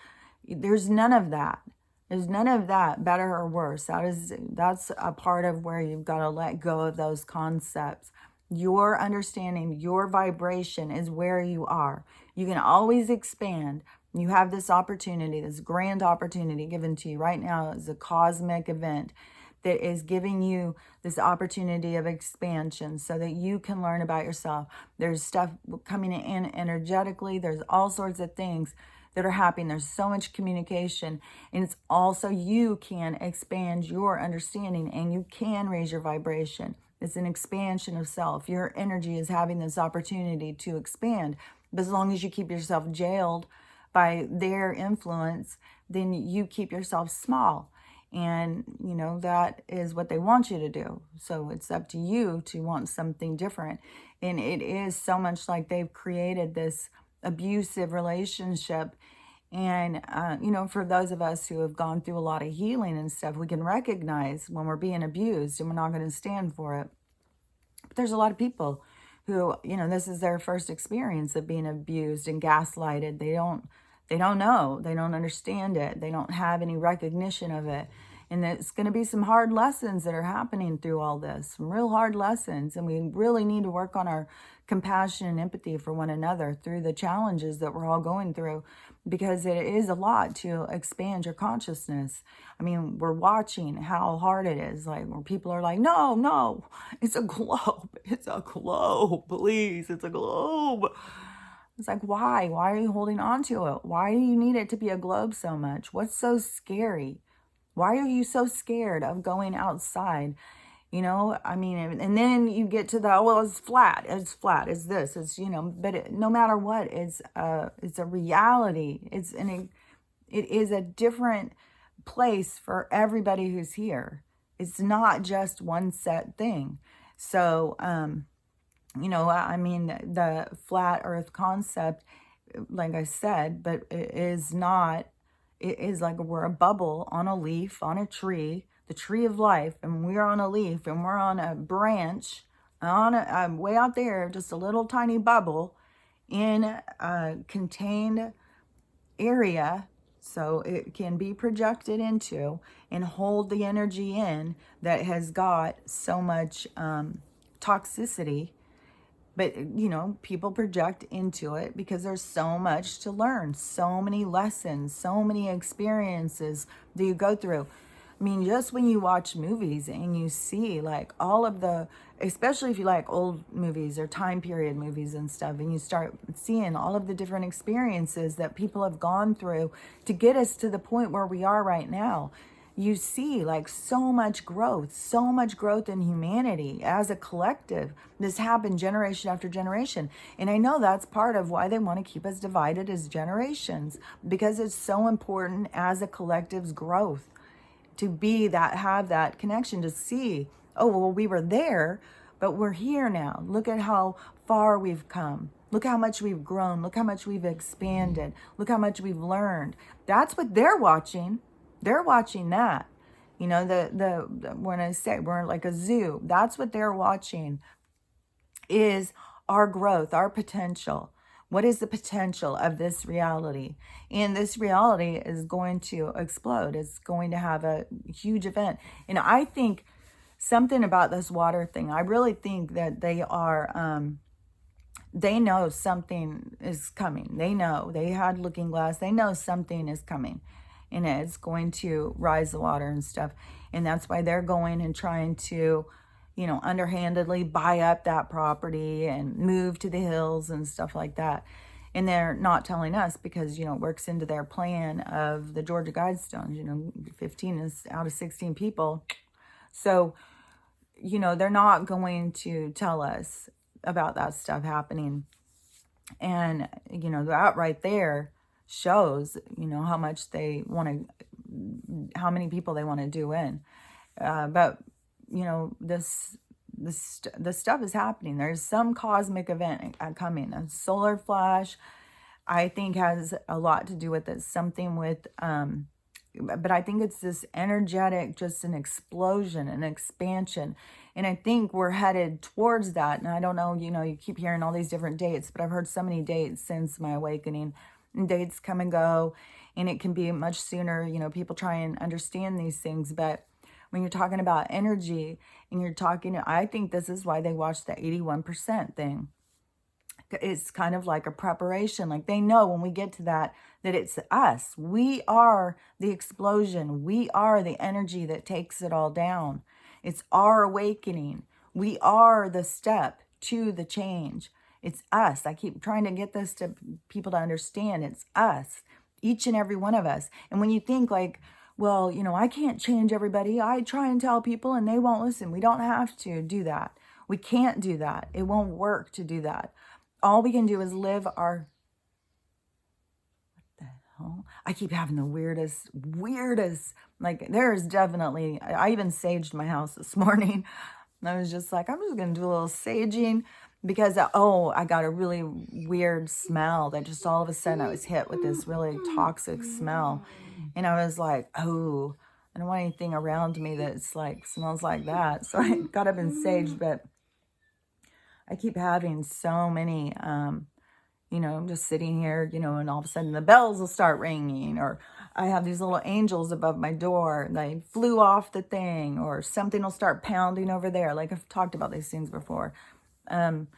none of that. There's none of that, better or worse. That's a part of where you've got to let go of those concepts. Your understanding, your vibration is where you are. You can always expand. You have this opportunity, this grand opportunity given to you right now as a cosmic event that is giving you this opportunity of expansion so that you can learn about yourself. There's stuff coming in energetically. There's all sorts of things that are happening. There's so much communication. And it's also, you can expand your understanding and you can raise your vibration. It's an expansion of self. Your energy is having this opportunity to expand. But as long as you keep yourself jailed by their influence, then you keep yourself small. And, that is what they want you to do. So it's up to you to want something different. And it is so much like they've created this abusive relationship. And, for those of us who have gone through a lot of healing and stuff, we can recognize when we're being abused and we're not going to stand for it. But there's a lot of people who, this is their first experience of being abused and gaslighted. They don't know. They don't understand it. They don't have any recognition of it. And it's going to be some hard lessons that are happening through all this, some real hard lessons. And we really need to work on our compassion and empathy for one another through the challenges that we're all going through, because it is a lot to expand your consciousness. I mean, we're watching how hard it is, like where people are like, no, it's a globe. It's a globe. Please, it's a globe. It's like, why? Why are you holding on to it? Why do you need it to be a globe so much? What's so scary? Why are you so scared of going outside? I mean, and then you get to it's flat. It's flat. It's this. It's, but no matter what, it's a reality. It is a different place for everybody who's here. It's not just one set thing. So, I mean, the flat earth concept, like I said, but it is like we're a bubble on a leaf, on a tree, the tree of life, and we're on a leaf, and we're on a branch, on way out there, just a little tiny bubble in a contained area, so it can be projected into and hold the energy in that has got so much toxicity. But, people project into it because there's so much to learn, so many lessons, so many experiences that you go through. I mean, just when you watch movies and you see like all of especially if you like old movies or time period movies and stuff, and you start seeing all of the different experiences that people have gone through to get us to the point where we are right now. You see like so much growth in humanity as a collective. This happened generation after generation. And I know that's part of why they want to keep us divided as generations, because it's so important as a collective's growth to have that connection, to see, oh, well, we were there, but we're here now. Look at how far we've come. Look how much we've grown. Look how much we've expanded. Look how much we've learned. That's what they're watching. They're watching that. When I say we're like a zoo, that's what they're watching, is our growth, our potential. What is the potential of this reality? And this reality is going to explode. It's going to have a huge event. And I think something about this water thing, I really think that they know something is coming. They had looking glass. They know something is coming. And it's going to rise the water and stuff. And that's why they're going and trying to, underhandedly buy up that property and move to the hills and stuff like that. And they're not telling us because, it works into their plan of the Georgia Guidestones, 15 is out of 16 people. So, they're not going to tell us about that stuff happening. And, that right there shows, how much they want to, how many people they want to do in. But, this stuff is happening. There's some cosmic event coming. A solar flash, I think, has a lot to do with it. Something with, but I think it's this energetic, just an explosion, an expansion. And I think we're headed towards that. And I don't know, you keep hearing all these different dates, but I've heard so many dates since my awakening. And dates come and go, and it can be much sooner. People try and understand these things, but when you're talking about energy and I think this is why they watch the 81% thing. It's kind of like a preparation. Like they know when we get to that it's us. We are the explosion. We are the energy that takes it all down. It's our awakening. We are the step to the change. It's us. I keep trying to get this to people to understand. It's us, each and every one of us. And when you think like, well, I can't change everybody. I try and tell people and they won't listen. We don't have to do that. We can't do that. It won't work to do that. all we can do is live our, I keep having the weirdest, like there's definitely, I even saged my house this morning. I was just like, I'm just going to do a little saging because, I got a really weird smell that just all of a sudden I was hit with this really toxic smell. And I was like, oh, I don't want anything around me that's like, smells like that. So I got up and saged, but I keep having so many, I'm just sitting here, and all of a sudden the bells will start ringing, or I have these little angels above my door and they flew off the thing, or something will start pounding over there. Like I've talked about these things before. And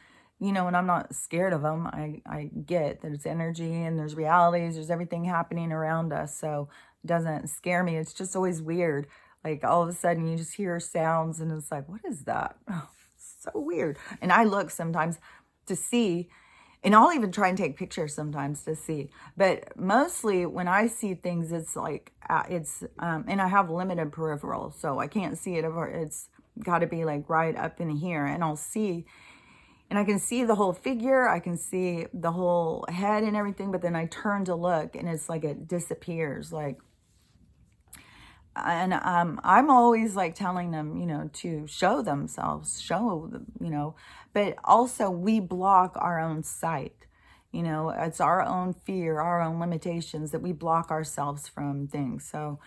I'm not scared of them. I get there's energy and there's realities, there's everything happening around us. So it doesn't scare me. It's just always weird. Like all of a sudden you just hear sounds and it's like, what is that? Oh, so weird. And I look sometimes to see, and I'll even try and take pictures sometimes to see. But mostly when I see things, it's like, and I have limited peripheral, so I can't see it. It's got to be like right up in here. And I'll see, and I can see the whole figure. I can see the whole head and everything. But then I turn to look and it's like it disappears. And I'm always like telling them, to show themselves, but also we block our own sight. It's our own fear, our own limitations that we block ourselves from things. So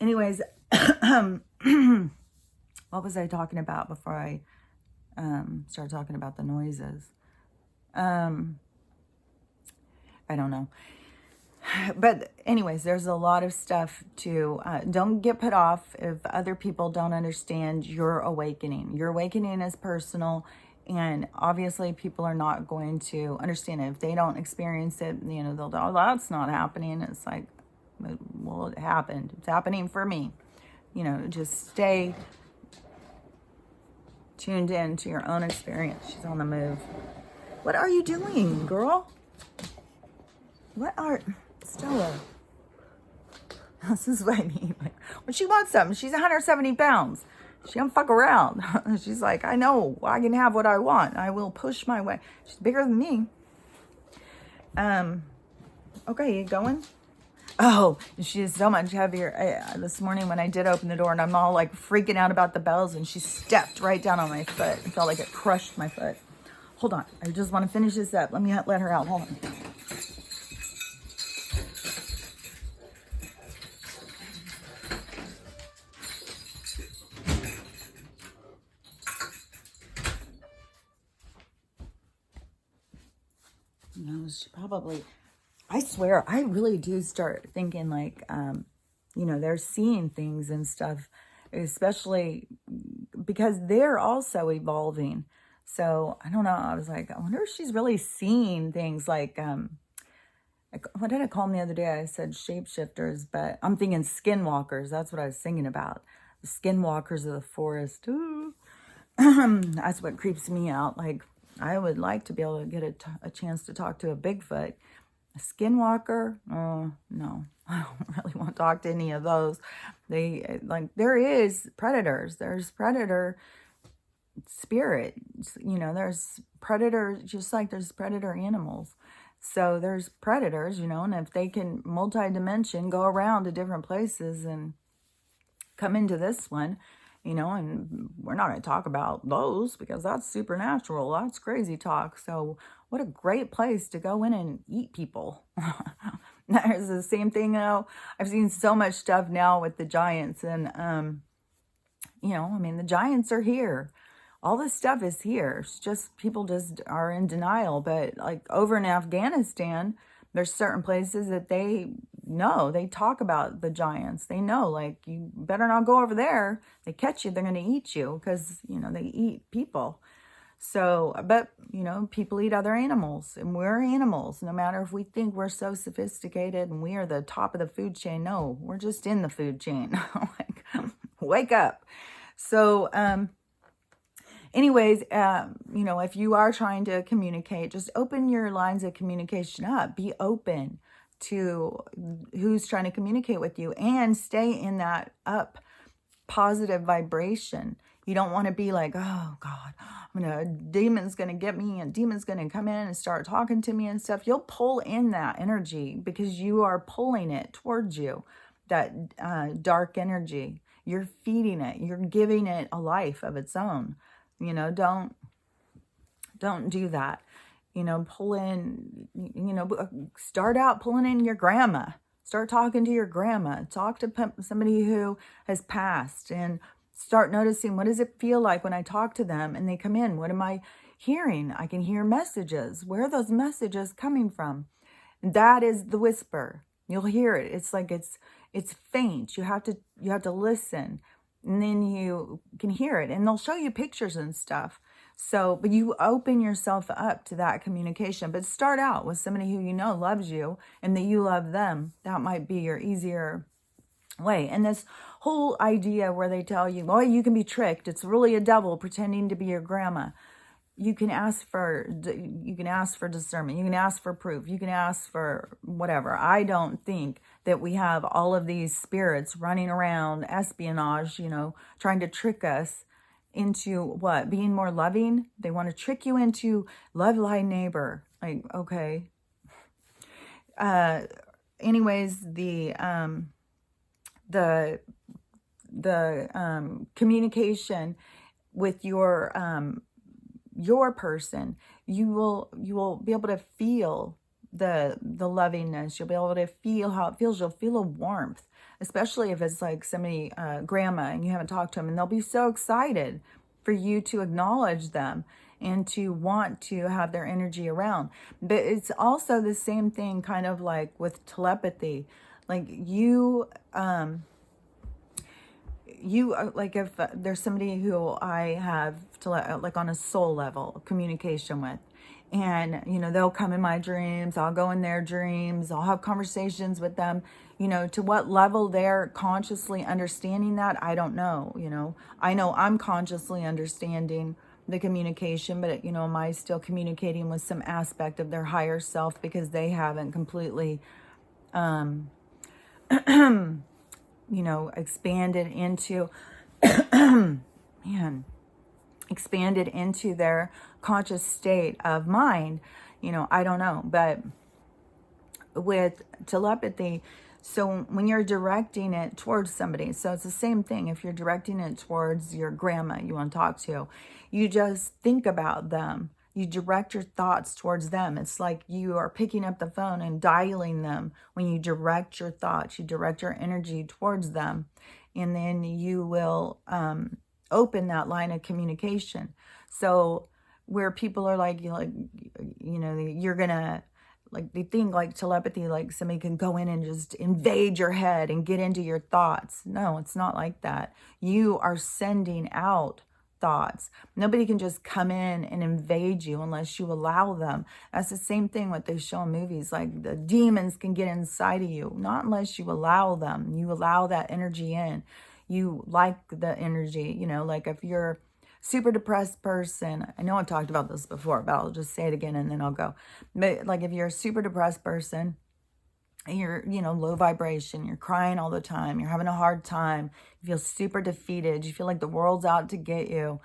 anyways, what was I talking about before I started talking about the noises? I don't know. But anyways, there's a lot of stuff to, don't get put off if other people don't understand your awakening. Your awakening is personal, and obviously people are not going to understand it. If they don't experience it, they'll go, oh, that's not happening. It's like, well, it happened. It's happening for me. Just stay tuned in to your own experience. She's on the move. What are you doing, girl? Stella, this is what I mean. Like, when she wants something, she's 170 pounds. She don't fuck around. She's like, I know I can have what I want. I will push my way. She's bigger than me. Okay, you going? Oh, she is so much heavier. This morning when I did open the door and I'm all like freaking out about the bells, and she stepped right down on my foot. It felt like it crushed my foot. Hold on. I just want to finish this up. Let me let her out. Hold on. She probably, I swear, I really do start thinking like, they're seeing things and stuff, especially because they're also evolving. So I don't know. I was like, I wonder if she's really seeing things like, what did I call them the other day? I said shapeshifters, but I'm thinking skinwalkers. That's what I was thinking about. The skinwalkers of the forest. Ooh. That's what creeps me out. Like, I would like to be able to get a chance to talk to a Bigfoot. A skinwalker? Oh, no. I don't really want to talk to any of those. There is predators. There's predator spirits. There's predators, just like there's predator animals. So there's predators, and if they can multi-dimension, go around to different places and come into this one, and we're not going to talk about those because that's supernatural. That's crazy talk. So what a great place to go in and eat people. There's the same thing now. I've seen so much stuff now with the giants, and, the giants are here. All this stuff is here. It's just people just are in denial. But like over in Afghanistan, there's certain places that they know, they talk about the giants. They know, like, you better not go over there. They catch you, they're going to eat you because, they eat people. So, but, people eat other animals, and we're animals. No matter if we think we're so sophisticated and we are the top of the food chain. No, we're just in the food chain. Like, wake up. So, anyways, if you are trying to communicate, just open your lines of communication up. Be open to who's trying to communicate with you, and stay in that up positive vibration. You don't want to be like, oh God, demon's going to get me and demon's going to come in and start talking to me and stuff. You'll pull in that energy because you are pulling it towards you, that dark energy. You're feeding it. You're giving it a life of its own. Don't do that. Pull in, start out pulling in your grandma. Start talking to your grandma. Talk to somebody who has passed and start noticing, what does it feel like when I talk to them and they come in? What am I hearing? I can hear messages. Where are those messages coming from? That is the whisper. You'll hear it. It's like it's faint. You have to listen, and then you can hear it. And they'll show you pictures and stuff. So, but you open yourself up to that communication. But start out with somebody who you know loves you and that you love them. That might be your easier way. And this whole idea where they tell you, well, you can be tricked. It's really a devil pretending to be your grandma. You can ask for discernment. You can ask for proof. You can ask for whatever. I don't think that we have all of these spirits running around, espionage, trying to trick us into what? Being more loving. They want to trick you into love thy neighbor. Like, okay. Anyways, the communication with your person, you will be able to feel the lovingness. You'll be able to feel how it feels. You'll feel a warmth, especially if it's like somebody, grandma, and you haven't talked to them, and they'll be so excited for you to acknowledge them and to want to have their energy around. But it's also the same thing kind of like with telepathy. Like like if there's somebody who I have like on a soul level communication with, and they'll come in my dreams, I'll go in their dreams, I'll have conversations with them, to what level they're consciously understanding that, I don't know. I know I'm consciously understanding the communication, but am I still communicating with some aspect of their higher self because they haven't completely expanded into expanded into their conscious state of mind. I don't know. But with telepathy, so when you're directing it towards somebody, so it's the same thing. If you're directing it towards your grandma you want to talk to, you just think about them. You direct your thoughts towards them. It's like you are picking up the phone and dialing them. When you direct your thoughts, you direct your energy towards them. And then you will open that line of communication. So where people are like, you're going to, like, they think like telepathy, like somebody can go in and just invade your head and get into your thoughts. No, it's not like that. You are sending out thoughts. Nobody can just come in and invade you unless you allow them. That's the same thing what they show in movies. Like the demons can get inside of you, not unless you allow them. You allow that energy in. You like the energy, like if you're super depressed person, I know I've talked about this before, but I'll just say it again and then I'll go. But like if you're a super depressed person, you're, low vibration, you're crying all the time, you're having a hard time, you feel super defeated, you feel like the world's out to get you,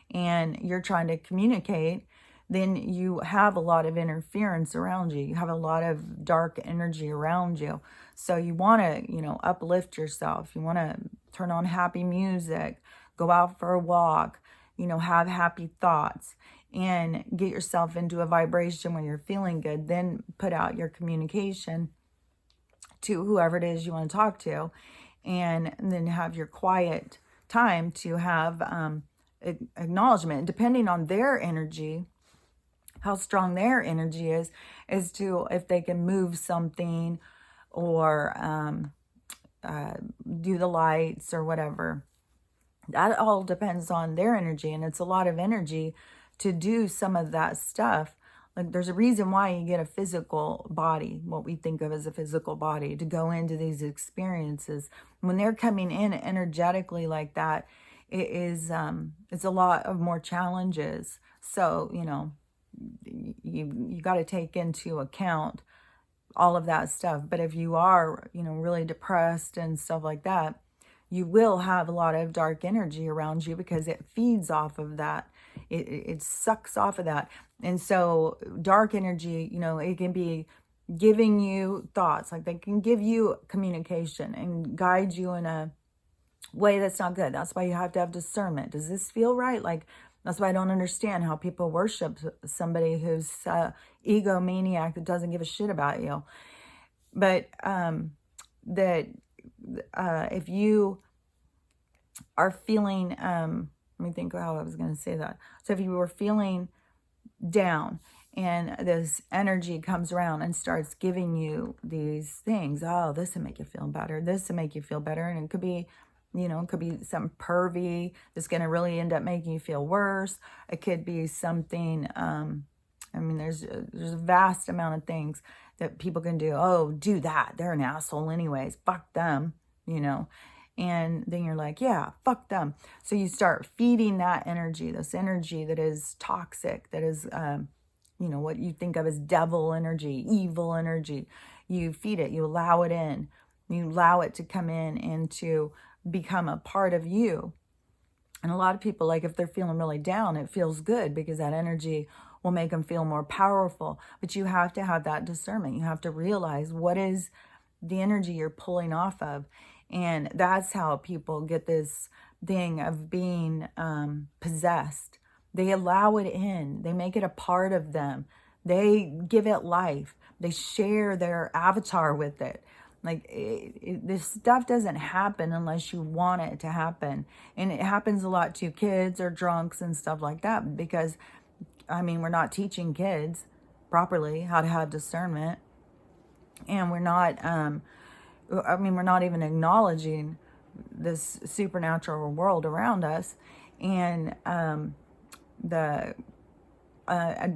and you're trying to communicate, then you have a lot of interference around you. You have a lot of dark energy around you. So you want to, uplift yourself. You want to turn on happy music, go out for a walk, have happy thoughts, and get yourself into a vibration where you're feeling good. Then put out your communication to whoever it is you want to talk to, and then have your quiet time to have acknowledgement, depending on their energy, how strong their energy is as to if they can move something or do the lights or whatever. That all depends on their energy, and it's a lot of energy to do some of that stuff. Like there's a reason why you get a physical body, what we think of as a physical body, to go into these experiences. When they're coming in energetically like that, it is it's a lot of more challenges. So, you got to take into account all of that stuff. But if you are, really depressed and stuff like that, you will have a lot of dark energy around you because it feeds off of that. It sucks off of that. And so dark energy, you know, it can be giving you thoughts, like they can give you communication and guide you in a way that's not good. That's why you have to have discernment. Does this feel right? Like, that's why I don't understand how people worship somebody who's egomaniac that doesn't give a shit about you. But that if you are feeling, let me think how I was going to say that. So if you were feeling down and this energy comes around and starts giving you these things, oh, this will make you feel better, this will make you feel better, and it could be, you know, it could be something pervy that's going to really end up making you feel worse. It could be something, I mean, there's a vast amount of things that people can do. Oh, do that. They're an asshole anyways. Fuck them, you know. And then you're like, yeah, fuck them. So you start feeding that energy, this energy that is toxic, that is, you know, what you think of as devil energy, evil energy. You feed it. You allow it in. You allow it to come in and to become a part of you. And a lot of people, like if they're feeling really down, it feels good because that energy will make them feel more powerful. But you have to have that discernment. You have to realize what is the energy you're pulling off of. And that's how people get this thing of being possessed. They allow it in. They make it a part of them. They give it life. They share their avatar with it. Like, this stuff doesn't happen unless you want it to happen. And it happens a lot to kids or drunks and stuff like that because, I mean, we're not teaching kids properly how to have discernment. And we're not, I mean, we're not even acknowledging this supernatural world around us. And the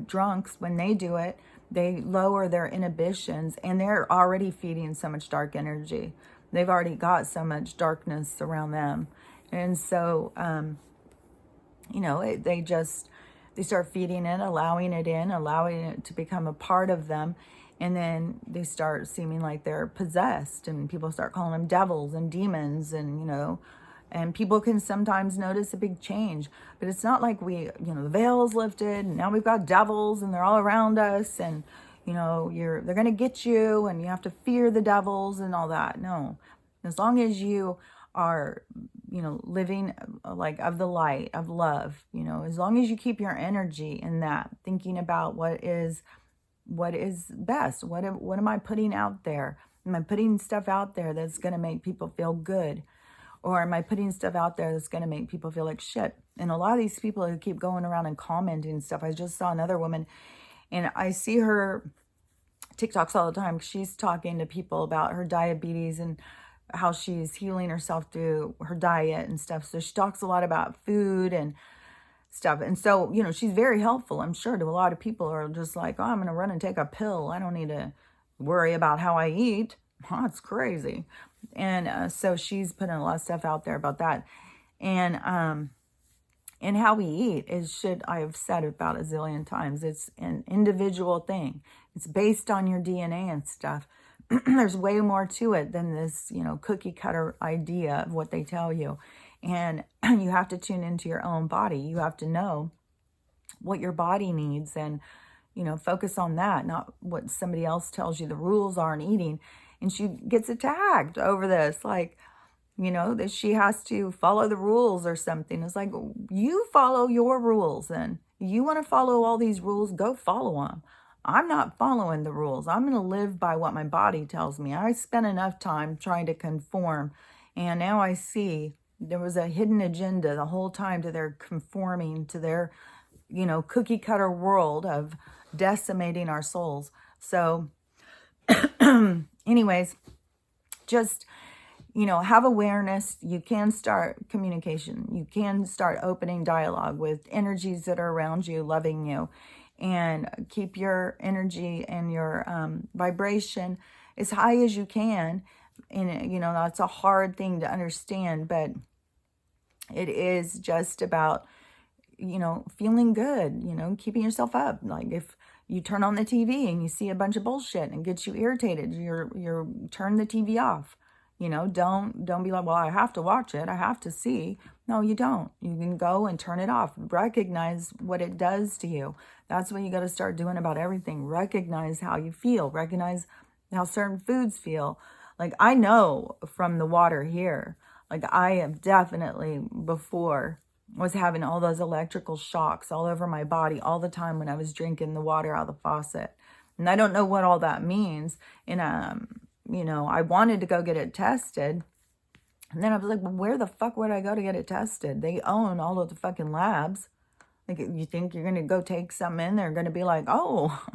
drunks, when they do it, they lower their inhibitions and they're already feeding so much dark energy. They've already got so much darkness around them. And so, you know, they start feeding it, allowing it in, allowing it to become a part of them. And then they start seeming like they're possessed and people start calling them devils and demons and, you know, and people can sometimes notice a big change, but it's not like we, you know, the veil's lifted and now we've got devils and they're all around us and, you know, they're going to get you and you have to fear the devils and all that. No, as long as you are, you know, living like of the light, of love, you know, as long as you keep your energy in that, thinking about what is best, what am I putting out there? Am I putting stuff out there that's going to make people feel good? Or am I putting stuff out there that's going to make people feel like shit? And a lot of these people who keep going around and commenting stuff. I just saw another woman and I see her TikToks all the time. She's talking to people about her diabetes and how she's healing herself through her diet and stuff. So she talks a lot about food and stuff. And so, you know, she's very helpful, I'm sure, to a lot of people who are just like, oh, I'm going to run and take a pill. I don't need to worry about how I eat. That's crazy. And so she's putting a lot of stuff out there about that. And how we eat is shit I've said about a zillion times. It's an individual thing. It's based on your DNA and stuff. There's way more to it than this, you know, cookie cutter idea of what they tell you. And you have to tune into your own body. You have to know what your body needs and, you know, focus on that, not what somebody else tells you the rules are in eating. And she gets attacked over this, like, you know, that she has to follow the rules or something. It's like, you follow your rules and you want to follow all these rules, go follow them. I'm not following the rules. I'm going to live by what my body tells me. I spent enough time trying to conform. And now I see there was a hidden agenda the whole time to their conforming to their, you know, cookie cutter world of decimating our souls. So anyways, just, you know, have awareness. You can start communication. You can start opening dialogue with energies that are around you, loving you, and keep your energy and your vibration as high as you can. And, you know, that's a hard thing to understand, but it is just about, you know, feeling good, you know, keeping yourself up. Like if you turn on the TV and you see a bunch of bullshit and it gets you irritated, you're turn the TV off. You know, don't be like, well, I have to watch it. I have to see. No, you don't. You can go and turn it off. Recognize what it does to you. That's what you got to start doing about everything. Recognize how you feel. Recognize how certain foods feel. Like, I know from the water here, like, I have definitely before was having all those electrical shocks all over my body all the time when I was drinking the water out of the faucet. And I don't know what all that means. And, you know, I wanted to go get it tested. And then I was like, well, where the fuck would I go to get it tested? They own all of the fucking labs. Like, you think you're going to go take something in, they're going to be like, oh,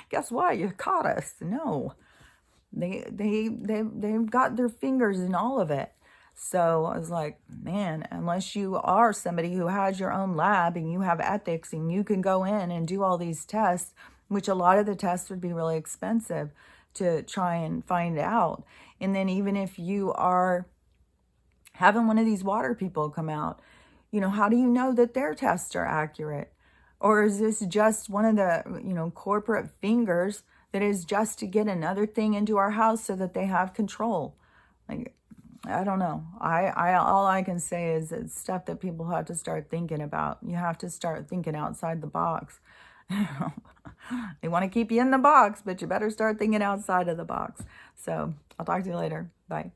guess what? You caught us. No. They've got their fingers in all of it. So I was like, man, unless you are somebody who has your own lab and you have ethics and you can go in and do all these tests, which a lot of the tests would be really expensive to try and find out. And then even if you are having one of these water people come out, you know, how do you know that their tests are accurate? Or is this just one of the, you know, corporate fingers that is just to get another thing into our house so that they have control? Like, I don't know. All I can say is it's stuff that people have to start thinking about. You have to start thinking outside the box. They want to keep you in the box, but you better start thinking outside of the box. So I'll talk to you later. Bye.